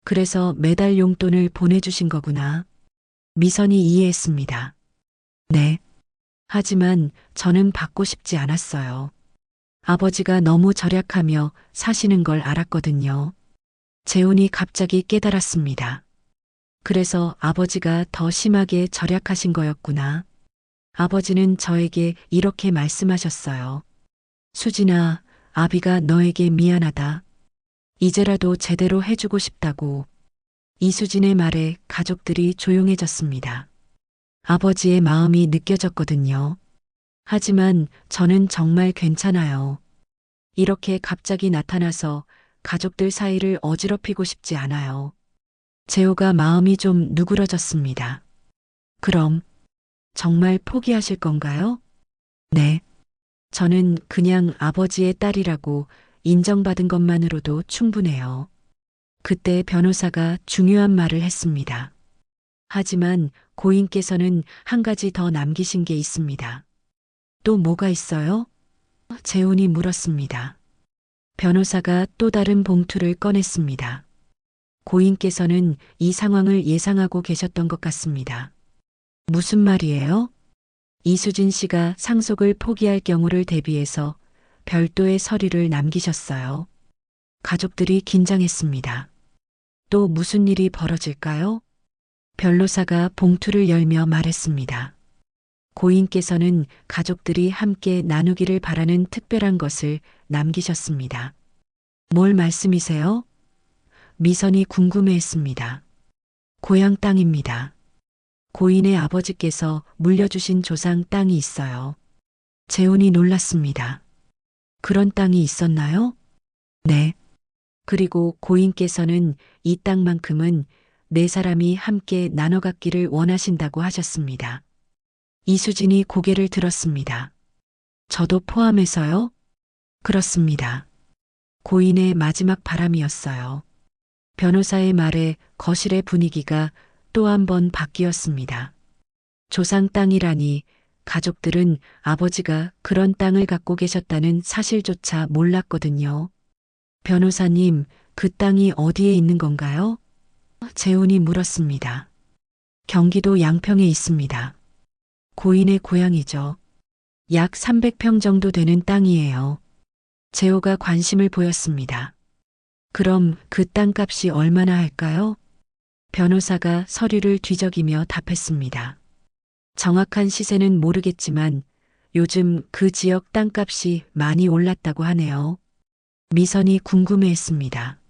그래서 매달 용돈을 보내주신 거구나. 미선이 이해했습니다. 네. 하지만 저는 받고 싶지 않았어요. 아버지가 너무 절약하며 사시는 걸 알았거든요. 재훈이 갑자기 깨달았습니다. 그래서 아버지가 더 심하게 절약하신 거였구나. 아버지는 저에게 이렇게 말씀하셨어요. 수진아, 아비가 너에게 미안하다. 이제라도 제대로 해주고 싶다고. 이수진의 말에 가족들이 조용해졌습니다. 아버지의 마음이 느껴졌거든요. 하지만 저는 정말 괜찮아요. 이렇게 갑자기 나타나서 가족들 사이를 어지럽히고 싶지 않아요. 재호가 마음이 좀 누그러졌습니다. 그럼 정말 포기하실 건가요? 네. 저는 그냥 아버지의 딸이라고 인정받은 것만으로도 충분해요. 그때 변호사가 중요한 말을 했습니다. 하지만 고인께서는 한 가지 더 남기신 게 있습니다. 또 뭐가 있어요? 재훈이 물었습니다. 변호사가 또 다른 봉투를 꺼냈습니다. 고인께서는 이 상황을 예상하고 계셨던 것 같습니다. 무슨 말이에요? 이수진 씨가 상속을 포기할 경우를 대비해서 별도의 서류를 남기셨어요. 가족들이 긴장했습니다. 또 무슨 일이 벌어질까요? 변호사가 봉투를 열며 말했습니다. 고인께서는 가족들이 함께 나누기를 바라는 특별한 것을 남기셨습니다. 뭘 말씀이세요? 미선이 궁금해했습니다. 고향 땅입니다. 고인의 아버지께서 물려주신 조상 땅이 있어요. 재훈이 놀랐습니다. 그런 땅이 있었나요? 네. 그리고 고인께서는 이 땅만큼은 네 사람이 함께 나눠 갖기를 원하신다고 하셨습니다. 이수진이 고개를 들었습니다. 저도 포함해서요? 그렇습니다. 고인의 마지막 바람이었어요. 변호사의 말에 거실의 분위기가 또 한 번 바뀌었습니다. 조상 땅이라니 가족들은 아버지가 그런 땅을 갖고 계셨다는 사실조차 몰랐거든요. 변호사님, 그 땅이 어디에 있는 건가요? 재훈이 물었습니다. 경기도 양평에 있습니다. 고인의 고향이죠. 약 300평 정도 되는 땅이에요. 재호가 관심을 보였습니다. 그럼 그 땅값이 얼마나 할까요? 변호사가 서류를 뒤적이며 답했습니다. 정확한 시세는 모르겠지만 요즘 그 지역 땅값이 많이 올랐다고 하네요. 미선이 궁금해했습니다.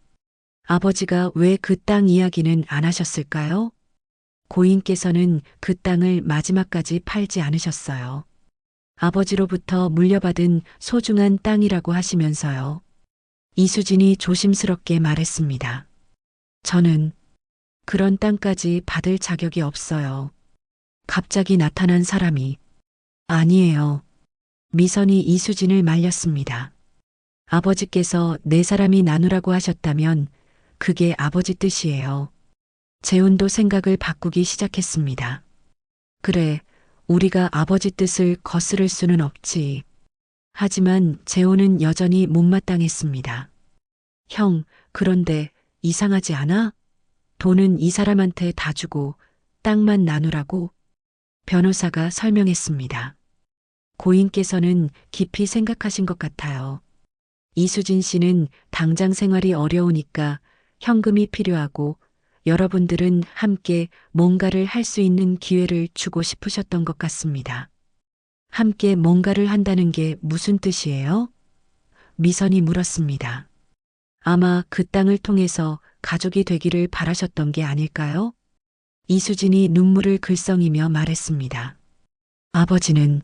아버지가 왜 그 땅 이야기는 안 하셨을까요? 고인께서는 그 땅을 마지막까지 팔지 않으셨어요. 아버지로부터 물려받은 소중한 땅이라고 하시면서요. 이수진이 조심스럽게 말했습니다. 저는 그런 땅까지 받을 자격이 없어요. 갑자기 나타난 사람이. 아니에요. 미선이 이수진을 말렸습니다. 아버지께서 네 사람이 나누라고 하셨다면 그게 아버지 뜻이에요. 재훈도 생각을 바꾸기 시작했습니다. 그래, 우리가 아버지 뜻을 거스를 수는 없지. 하지만 재훈은 여전히 못마땅했습니다. 형, 그런데 이상하지 않아? 돈은 이 사람한테 다 주고 땅만 나누라고? 변호사가 설명했습니다. 고인께서는 깊이 생각하신 것 같아요. 이수진 씨는 당장 생활이 어려우니까 현금이 필요하고 여러분들은 함께 뭔가를 할 수 있는 기회를 주고 싶으셨던 것 같습니다. 함께 뭔가를 한다는 게 무슨 뜻이에요? 미선이 물었습니다. 아마 그 땅을 통해서 가족이 되기를 바라셨던 게 아닐까요? 이수진이 눈물을 글썽이며 말했습니다. 아버지는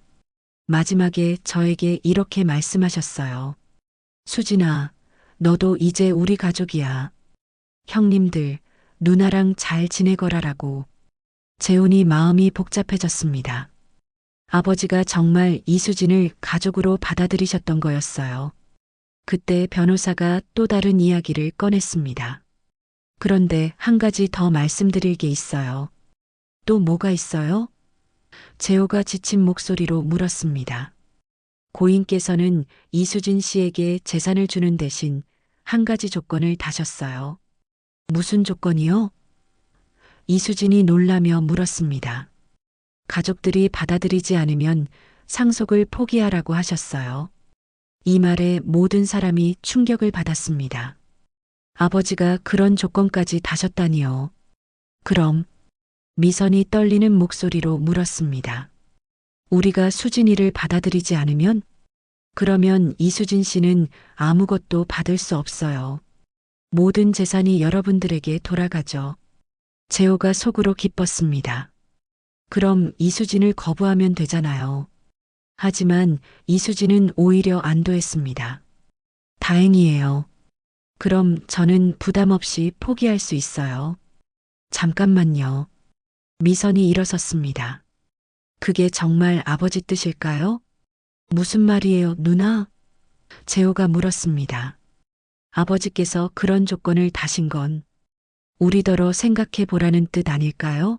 마지막에 저에게 이렇게 말씀하셨어요. 수진아, 너도 이제 우리 가족이야. 형님들, 누나랑 잘 지내거라라고. 재훈이 마음이 복잡해졌습니다. 아버지가 정말 이수진을 가족으로 받아들이셨던 거였어요. 그때 변호사가 또 다른 이야기를 꺼냈습니다. 그런데 한 가지 더 말씀드릴 게 있어요. 또 뭐가 있어요? 재호가 지친 목소리로 물었습니다. 고인께서는 이수진 씨에게 재산을 주는 대신 한 가지 조건을 다셨어요. 무슨 조건이요? 이수진이 놀라며 물었습니다. 가족들이 받아들이지 않으면 상속을 포기하라고 하셨어요. 이 말에 모든 사람이 충격을 받았습니다. 아버지가 그런 조건까지 다셨다니요. 그럼 미선이 떨리는 목소리로 물었습니다. 우리가 수진이를 받아들이지 않으면? 그러면 이수진 씨는 아무것도 받을 수 없어요. 모든 재산이 여러분들에게 돌아가죠. 재호가 속으로 기뻤습니다. 그럼 이수진을 거부하면 되잖아요. 하지만 이수진은 오히려 안도했습니다. 다행이에요. 그럼 저는 부담 없이 포기할 수 있어요. 잠깐만요. 미선이 일어섰습니다. 그게 정말 아버지 뜻일까요? 무슨 말이에요, 누나? 재호가 물었습니다. 아버지께서 그런 조건을 다신 건 우리더러 생각해 보라는 뜻 아닐까요?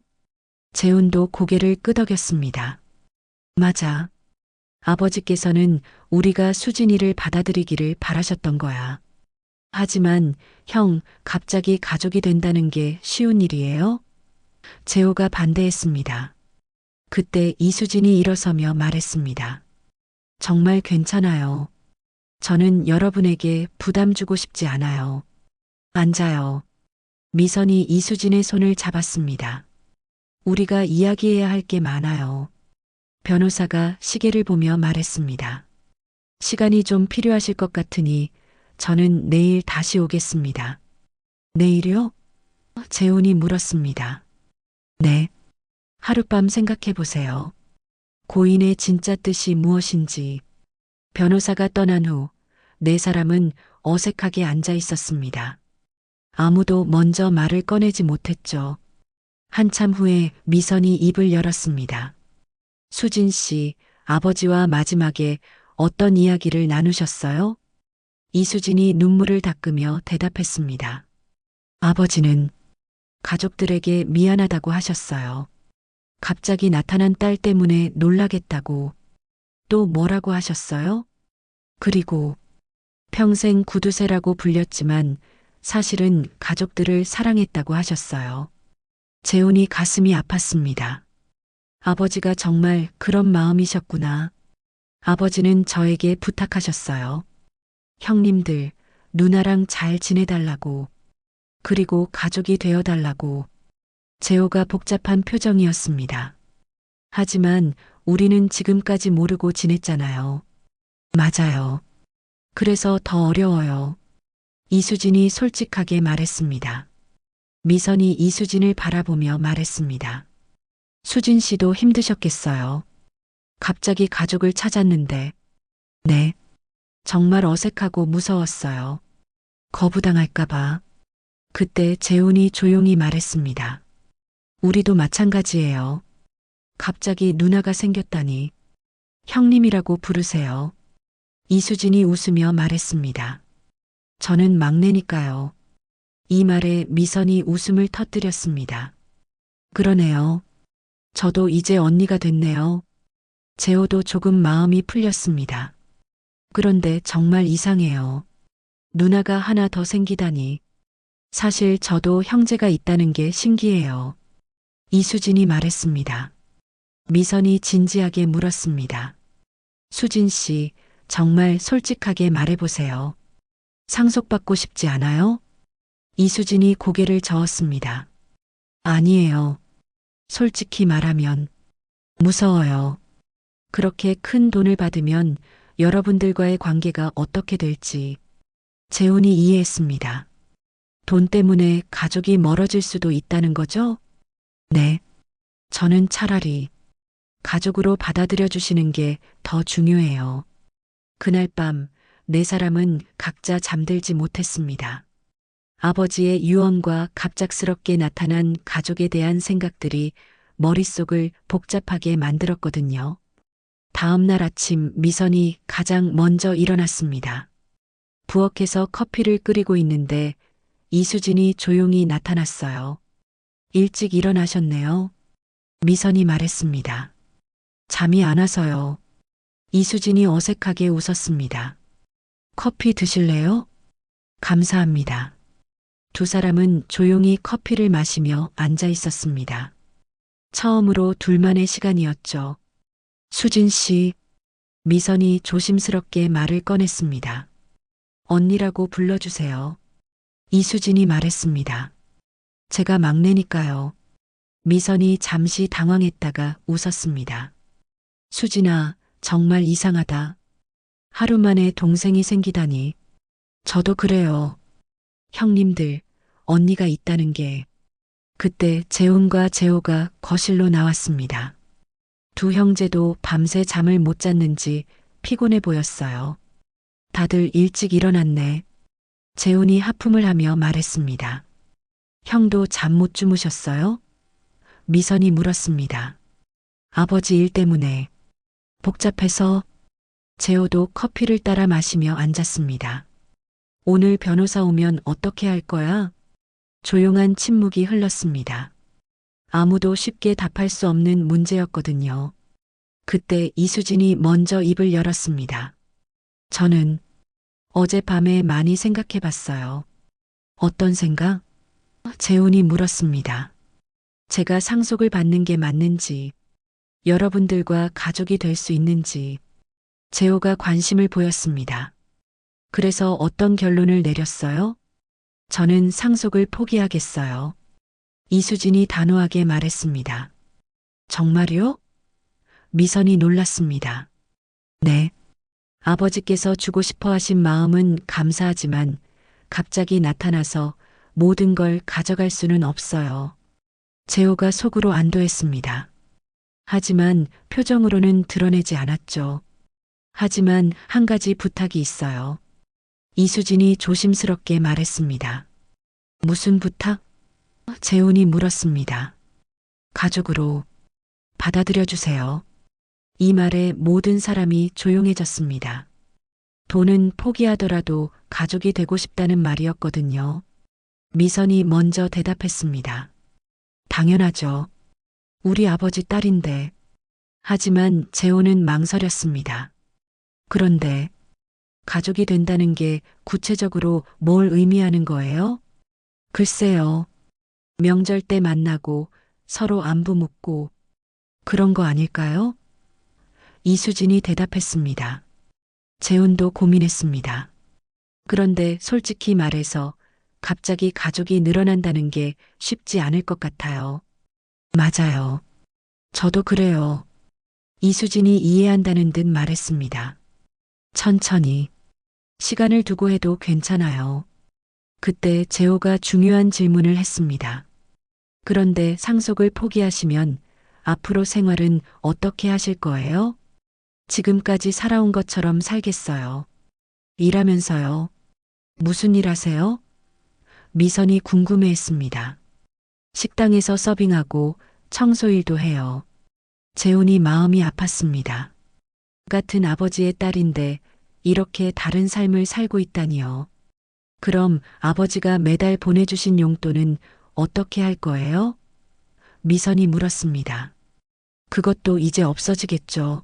재훈도 고개를 끄덕였습니다. 맞아. 아버지께서는 우리가 수진이를 받아들이기를 바라셨던 거야. 하지만 형, 갑자기 가족이 된다는 게 쉬운 일이에요? 재호가 반대했습니다. 그때 이수진이 일어서며 말했습니다. 정말 괜찮아요. 저는 여러분에게 부담 주고 싶지 않아요. 앉아요. 미선이 이수진의 손을 잡았습니다. 우리가 이야기해야 할 게 많아요. 변호사가 시계를 보며 말했습니다. 시간이 좀 필요하실 것 같으니 저는 내일 다시 오겠습니다. 내일요? 재훈이 물었습니다. 네. 하룻밤 생각해 보세요. 고인의 진짜 뜻이 무엇인지. 변호사가 떠난 후 네 사람은 어색하게 앉아 있었습니다. 아무도 먼저 말을 꺼내지 못했죠. 한참 후에 미선이 입을 열었습니다. 수진 씨, 아버지와 마지막에 어떤 이야기를 나누셨어요? 이수진이 눈물을 닦으며 대답했습니다. 아버지는 가족들에게 미안하다고 하셨어요. 갑자기 나타난 딸 때문에 놀라겠다고. 또 뭐라고 하셨어요? 그리고 평생 구두쇠라고 불렸지만 사실은 가족들을 사랑했다고 하셨어요. 재훈이 가슴이 아팠습니다. 아버지가 정말 그런 마음이셨구나. 아버지는 저에게 부탁하셨어요. 형님들, 누나랑 잘 지내달라고. 그리고 가족이 되어달라고. 재호가 복잡한 표정이었습니다. 하지만 우리는 지금까지 모르고 지냈잖아요. 맞아요. 그래서 더 어려워요. 이수진이 솔직하게 말했습니다. 미선이 이수진을 바라보며 말했습니다. 수진 씨도 힘드셨겠어요. 갑자기 가족을 찾았는데. 네. 정말 어색하고 무서웠어요. 거부당할까봐. 그때 재훈이 조용히 말했습니다. 우리도 마찬가지예요. 갑자기 누나가 생겼다니. 형님이라고 부르세요. 이수진이 웃으며 말했습니다. 저는 막내니까요. 이 말에 미선이 웃음을 터뜨렸습니다. 그러네요. 저도 이제 언니가 됐네요. 재호도 조금 마음이 풀렸습니다. 그런데 정말 이상해요. 누나가 하나 더 생기다니. 사실 저도 형제가 있다는 게 신기해요. 이수진이 말했습니다. 미선이 진지하게 물었습니다. 수진 씨, 정말 솔직하게 말해보세요. 상속받고 싶지 않아요? 이수진이 고개를 저었습니다. 아니에요. 솔직히 말하면 무서워요. 그렇게 큰 돈을 받으면 여러분들과의 관계가 어떻게 될지. 재훈이 이해했습니다. 돈 때문에 가족이 멀어질 수도 있다는 거죠? 네. 저는 차라리 가족으로 받아들여 주시는 게 더 중요해요. 그날 밤 네 사람은 각자 잠들지 못했습니다. 아버지의 유언과 갑작스럽게 나타난 가족에 대한 생각들이 머릿속을 복잡하게 만들었거든요. 다음 날 아침 미선이 가장 먼저 일어났습니다. 부엌에서 커피를 끓이고 있는데 이수진이 조용히 나타났어요. 일찍 일어나셨네요. 미선이 말했습니다. 잠이 안 와서요. 이수진이 어색하게 웃었습니다. 커피 드실래요? 감사합니다. 두 사람은 조용히 커피를 마시며 앉아 있었습니다. 처음으로 둘만의 시간이었죠. 수진 씨, 미선이 조심스럽게 말을 꺼냈습니다. 언니라고 불러주세요. 이수진이 말했습니다. 제가 막내니까요. 미선이 잠시 당황했다가 웃었습니다. 수진아, 정말 이상하다. 하루 만에 동생이 생기다니. 저도 그래요. 형님들, 언니가 있다는 게. 그때 재훈과 재호가 거실로 나왔습니다. 두 형제도 밤새 잠을 못 잤는지 피곤해 보였어요. 다들 일찍 일어났네. 재훈이 하품을 하며 말했습니다. 형도 잠 못 주무셨어요? 미선이 물었습니다. 아버지 일 때문에. 복잡해서. 재호도 커피를 따라 마시며 앉았습니다. 오늘 변호사 오면 어떻게 할 거야? 조용한 침묵이 흘렀습니다. 아무도 쉽게 답할 수 없는 문제였거든요. 그때 이수진이 먼저 입을 열었습니다. 저는 어젯밤에 많이 생각해 봤어요. 어떤 생각? 재훈이 물었습니다. 제가 상속을 받는 게 맞는지, 여러분들과 가족이 될 수 있는지. 재호가 관심을 보였습니다. 그래서 어떤 결론을 내렸어요? 저는 상속을 포기하겠어요. 이수진이 단호하게 말했습니다. 정말요? 미선이 놀랐습니다. 네. 아버지께서 주고 싶어 하신 마음은 감사하지만 갑자기 나타나서 모든 걸 가져갈 수는 없어요. 재호가 속으로 안도했습니다. 하지만 표정으로는 드러내지 않았죠. 하지만 한 가지 부탁이 있어요. 이수진이 조심스럽게 말했습니다. 무슨 부탁? 재훈이 물었습니다. 가족으로 받아들여 주세요. 이 말에 모든 사람이 조용해졌습니다. 돈은 포기하더라도 가족이 되고 싶다는 말이었거든요. 미선이 먼저 대답했습니다. 당연하죠. 우리 아버지 딸인데. 하지만 재호는 망설였습니다. 그런데 가족이 된다는 게 구체적으로 뭘 의미하는 거예요? 글쎄요. 명절 때 만나고 서로 안부 묻고 그런 거 아닐까요? 이수진이 대답했습니다. 재훈도 고민했습니다. 그런데 솔직히 말해서 갑자기 가족이 늘어난다는 게 쉽지 않을 것 같아요. 맞아요. 저도 그래요. 이수진이 이해한다는 듯 말했습니다. 천천히. 시간을 두고 해도 괜찮아요. 그때 재호가 중요한 질문을 했습니다. 그런데 상속을 포기하시면 앞으로 생활은 어떻게 하실 거예요? 지금까지 살아온 것처럼 살겠어요. 일하면서요. 무슨 일 하세요? 미선이 궁금해했습니다. 식당에서 서빙하고 청소일도 해요. 재훈이 마음이 아팠습니다. 같은 아버지의 딸인데 이렇게 다른 삶을 살고 있다니요. 그럼 아버지가 매달 보내주신 용돈은 어떻게 할 거예요? 미선이 물었습니다. 그것도 이제 없어지겠죠.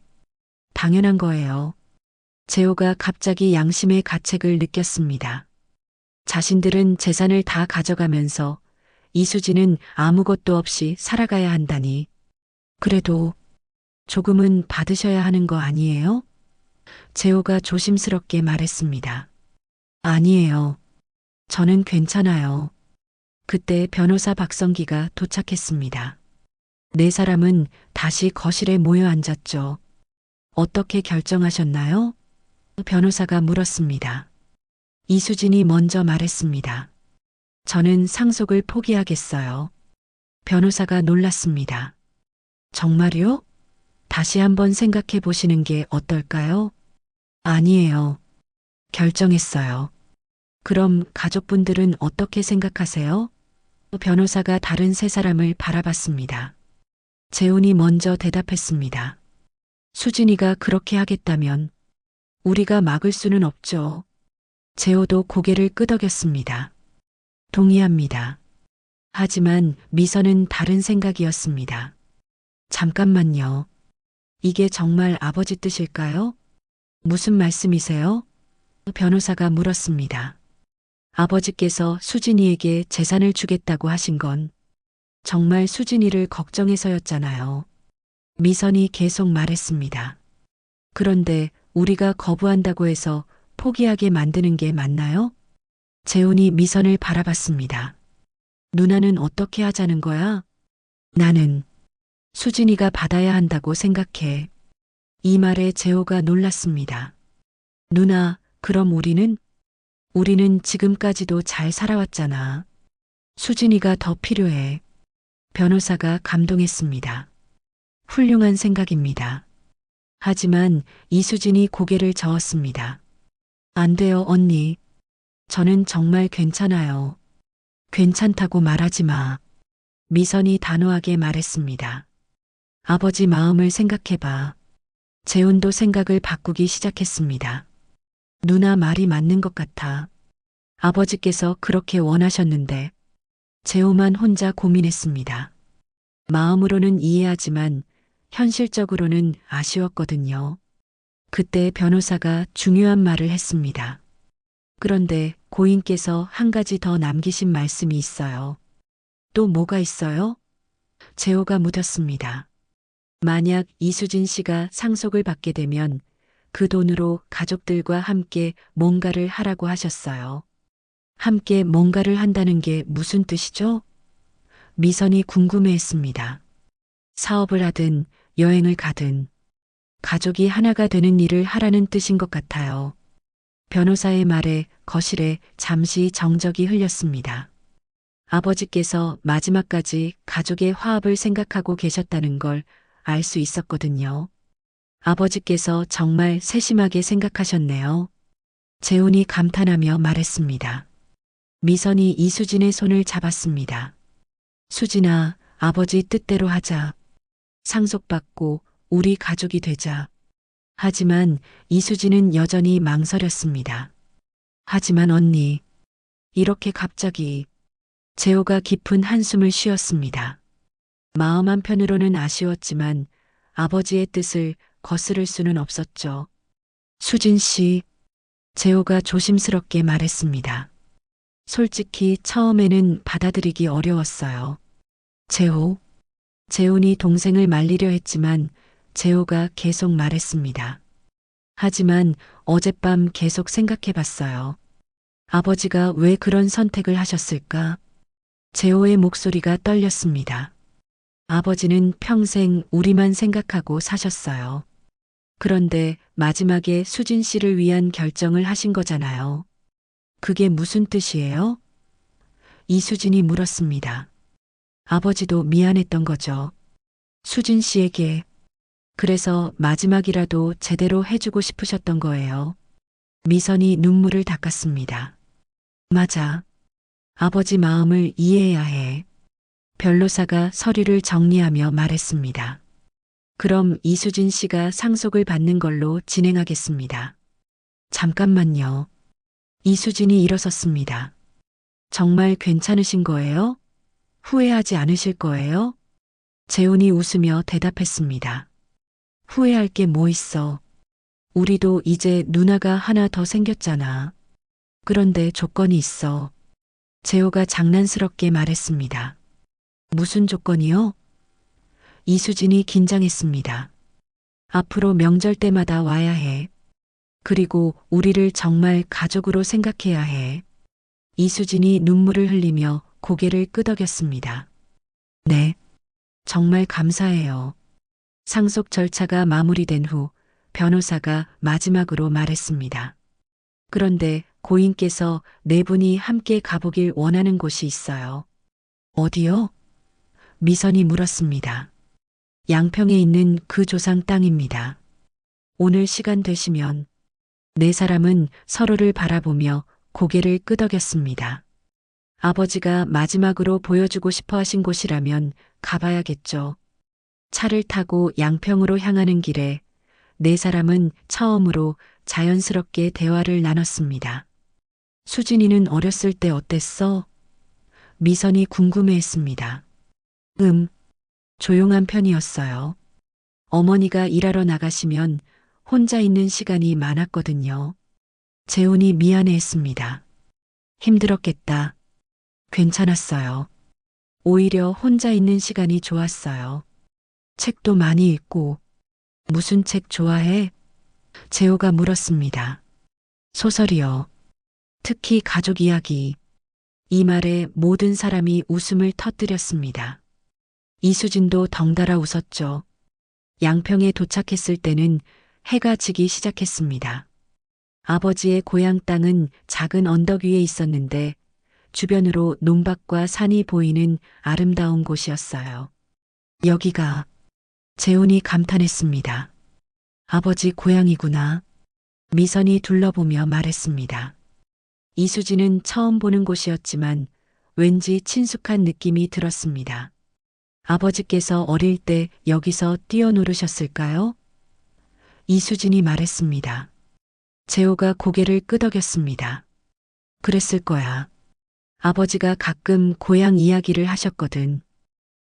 당연한 거예요. 재호가 갑자기 양심의 가책을 느꼈습니다. 자신들은 재산을 다 가져가면서 이수진은 아무것도 없이 살아가야 한다니. 그래도 조금은 받으셔야 하는 거 아니에요? 재호가 조심스럽게 말했습니다. 아니에요. 저는 괜찮아요. 그때 변호사 박성기가 도착했습니다. 네 사람은 다시 거실에 모여 앉았죠. 어떻게 결정하셨나요? 변호사가 물었습니다. 이수진이 먼저 말했습니다. 저는 상속을 포기하겠어요. 변호사가 놀랐습니다. 정말요? 다시 한번 생각해 보시는 게 어떨까요? 아니에요. 결정했어요. 그럼 가족분들은 어떻게 생각하세요? 변호사가 다른 세 사람을 바라봤습니다. 재훈이 먼저 대답했습니다. 수진이가 그렇게 하겠다면 우리가 막을 수는 없죠. 재호도 고개를 끄덕였습니다. 동의합니다. 하지만 미선은 다른 생각이었습니다. 잠깐만요. 이게 정말 아버지 뜻일까요? 무슨 말씀이세요? 변호사가 물었습니다. 아버지께서 수진이에게 재산을 주겠다고 하신 건 정말 수진이를 걱정해서였잖아요. 미선이 계속 말했습니다. 그런데 우리가 거부한다고 해서 포기하게 만드는 게 맞나요? 재훈이 미선을 바라봤습니다. 누나는 어떻게 하자는 거야? 나는 수진이가 받아야 한다고 생각해. 이 말에 재호가 놀랐습니다. 누나, 그럼 우리는 지금까지도 잘 살아왔잖아. 수진이가 더 필요해. 변호사가 감동했습니다. 훌륭한 생각입니다. 하지만 이수진이 고개를 저었습니다. 안 돼요, 언니. 저는 정말 괜찮아요. 괜찮다고 말하지 마. 미선이 단호하게 말했습니다. 아버지 마음을 생각해봐. 재훈도 생각을 바꾸기 시작했습니다. 누나 말이 맞는 것 같아. 아버지께서 그렇게 원하셨는데. 재호만 혼자 고민했습니다. 마음으로는 이해하지만 현실적으로는 아쉬웠거든요. 그때 변호사가 중요한 말을 했습니다. 그런데 고인께서 한 가지 더 남기신 말씀이 있어요. 또 뭐가 있어요? 재호가 묻었습니다. 만약 이수진 씨가 상속을 받게 되면 그 돈으로 가족들과 함께 뭔가를 하라고 하셨어요. 함께 뭔가를 한다는 게 무슨 뜻이죠? 미선이 궁금해했습니다. 사업을 하든 여행을 가든 가족이 하나가 되는 일을 하라는 뜻인 것 같아요. 변호사의 말에 거실에 잠시 정적이 흘렸습니다. 아버지께서 마지막까지 가족의 화합을 생각하고 계셨다는 걸 알 수 있었거든요. 아버지께서 정말 세심하게 생각하셨네요. 재훈이 감탄하며 말했습니다. 미선이 이수진의 손을 잡았습니다. 수진아, 아버지 뜻대로 하자. 상속받고 우리 가족이 되자. 하지만 이수진은 여전히 망설였습니다. 하지만 언니, 이렇게 갑자기 재호가 깊은 한숨을 쉬었습니다. 마음 한편으로는 아쉬웠지만 아버지의 뜻을 거스를 수는 없었죠. 수진 씨, 재호가 조심스럽게 말했습니다. 솔직히 처음에는 받아들이기 어려웠어요. 재훈이 동생을 말리려 했지만 재호가 계속 말했습니다. 하지만 어젯밤 계속 생각해 봤어요. 아버지가 왜 그런 선택을 하셨을까? 재호의 목소리가 떨렸습니다. 아버지는 평생 우리만 생각하고 사셨어요. 그런데 마지막에 수진 씨를 위한 결정을 하신 거잖아요. 그게 무슨 뜻이에요? 이수진이 물었습니다. 아버지도 미안했던 거죠. 수진 씨에게. 그래서 마지막이라도 제대로 해주고 싶으셨던 거예요. 미선이 눈물을 닦았습니다. 맞아. 아버지 마음을 이해해야 해. 변호사가 서류를 정리하며 말했습니다. 그럼 이수진 씨가 상속을 받는 걸로 진행하겠습니다. 잠깐만요. 이수진이 일어섰습니다. 정말 괜찮으신 거예요? 후회하지 않으실 거예요? 재훈이 웃으며 대답했습니다. 후회할 게 뭐 있어. 우리도 이제 누나가 하나 더 생겼잖아. 그런데 조건이 있어. 재호가 장난스럽게 말했습니다. 무슨 조건이요? 이수진이 긴장했습니다. 앞으로 명절 때마다 와야 해. 그리고 우리를 정말 가족으로 생각해야 해. 이수진이 눈물을 흘리며 고개를 끄덕였습니다. 네. 정말 감사해요. 상속 절차가 마무리된 후 변호사가 마지막으로 말했습니다. 그런데 고인께서 네 분이 함께 가보길 원하는 곳이 있어요. 어디요? 미선이 물었습니다. 양평에 있는 그 조상 땅입니다. 오늘 시간 되시면 네 사람은 서로를 바라보며 고개를 끄덕였습니다. 아버지가 마지막으로 보여주고 싶어 하신 곳이라면 가봐야겠죠. 차를 타고 양평으로 향하는 길에 네 사람은 처음으로 자연스럽게 대화를 나눴습니다. 수진이는 어렸을 때 어땠어? 미선이 궁금해했습니다. 조용한 편이었어요. 어머니가 일하러 나가시면 혼자 있는 시간이 많았거든요. 재훈이 미안해했습니다. 힘들었겠다. 괜찮았어요. 오히려 혼자 있는 시간이 좋았어요. 책도 많이 읽고. 무슨 책 좋아해? 재호가 물었습니다. 소설이요. 특히 가족 이야기. 이 말에 모든 사람이 웃음을 터뜨렸습니다. 이수진도 덩달아 웃었죠. 양평에 도착했을 때는 해가 지기 시작했습니다. 아버지의 고향 땅은 작은 언덕 위에 있었는데 주변으로 논밭과 산이 보이는 아름다운 곳이었어요. 여기가 재훈이 감탄했습니다. 아버지 고향이구나. 미선이 둘러보며 말했습니다. 이수진은 처음 보는 곳이었지만 왠지 친숙한 느낌이 들었습니다. 아버지께서 어릴 때 여기서 뛰어노르셨을까요? 이수진이 말했습니다. 재호가 고개를 끄덕였습니다. 그랬을 거야. 아버지가 가끔 고향 이야기를 하셨거든.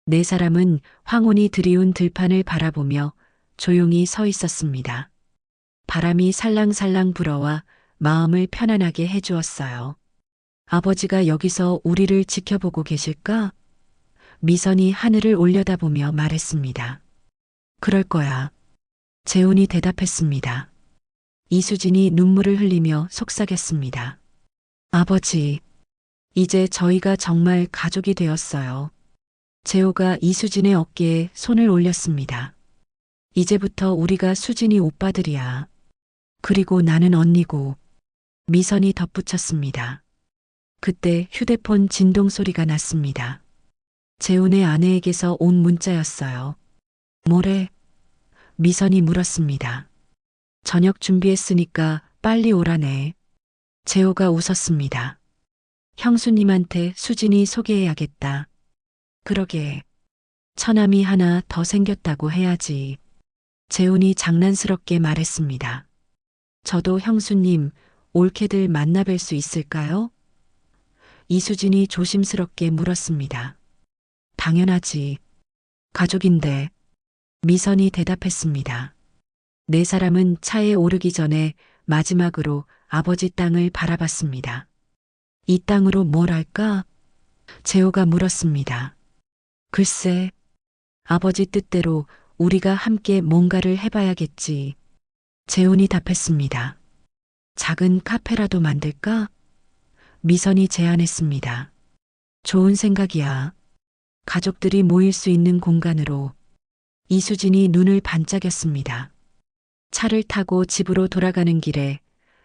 네 사람은 황혼이 들이운 들판을 바라보며 조용히 서 있었습니다. 바람이 살랑살랑 불어와 마음을 편안하게 해주었어요. 아버지가 여기서 우리를 지켜보고 계실까? 미선이 하늘을 올려다보며 말했습니다. 그럴 거야. 재훈이 대답했습니다. 이수진이 눈물을 흘리며 속삭였습니다. 아버지, 이제 저희가 정말 가족이 되었어요. 재호가 이수진의 어깨에 손을 올렸습니다. 이제부터 우리가 수진이 오빠들이야. 그리고 나는 언니고. 미선이 덧붙였습니다. 그때 휴대폰 진동 소리가 났습니다. 재훈의 아내에게서 온 문자였어요. 뭐래? 미선이 물었습니다. 저녁 준비했으니까 빨리 오라네. 재호가 웃었습니다. 형수님한테 수진이 소개해야겠다. 그러게. 처남이 하나 더 생겼다고 해야지. 재훈이 장난스럽게 말했습니다. 저도 형수님 올케들 만나뵐 수 있을까요? 이수진이 조심스럽게 물었습니다. 당연하지. 가족인데. 미선이 대답했습니다. 네 사람은 차에 오르기 전에 마지막으로 아버지 땅을 바라봤습니다. 이 땅으로 뭘 할까? 재호가 물었습니다. 글쎄, 아버지 뜻대로 우리가 함께 뭔가를 해봐야겠지. 재훈이 답했습니다. 작은 카페라도 만들까? 미선이 제안했습니다. 좋은 생각이야. 가족들이 모일 수 있는 공간으로. 이수진이 눈을 반짝였습니다. 차를 타고 집으로 돌아가는 길에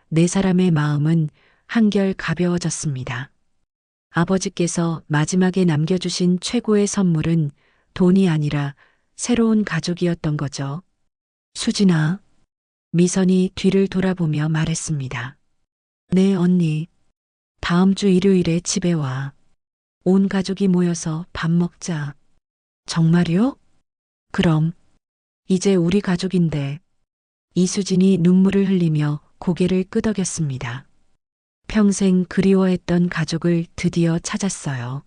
네 사람의 마음은 한결 가벼워졌습니다. 아버지께서 마지막에 남겨주신 최고의 선물은 돈이 아니라 새로운 가족이었던 거죠. 수진아. 미선이 뒤를 돌아보며 말했습니다. 네, 언니. 다음 주 일요일에 집에 와. 온 가족이 모여서 밥 먹자. 정말요? 그럼. 이제 우리 가족인데. 이수진이 눈물을 흘리며 고개를 끄덕였습니다. 평생 그리워했던 가족을 드디어 찾았어요.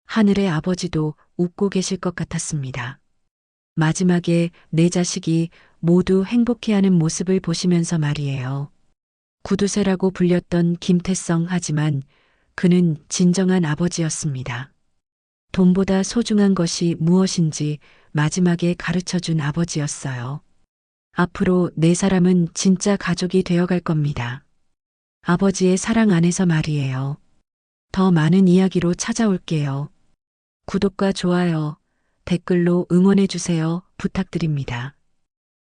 하늘의 아버지도 웃고 계실 것 같았습니다. 마지막에 네 자식이 모두 행복해하는 모습을 보시면서 말이에요. 구두쇠라고 불렸던 김태성 하지만 그는 진정한 아버지였습니다. 돈보다 소중한 것이 무엇인지 마지막에 가르쳐준 아버지였어요. 앞으로 네 사람은 진짜 가족이 되어갈 겁니다. 아버지의 사랑 안에서 말이에요. 더 많은 이야기로 찾아올게요. 구독과 좋아요, 댓글로 응원해주세요. 부탁드립니다.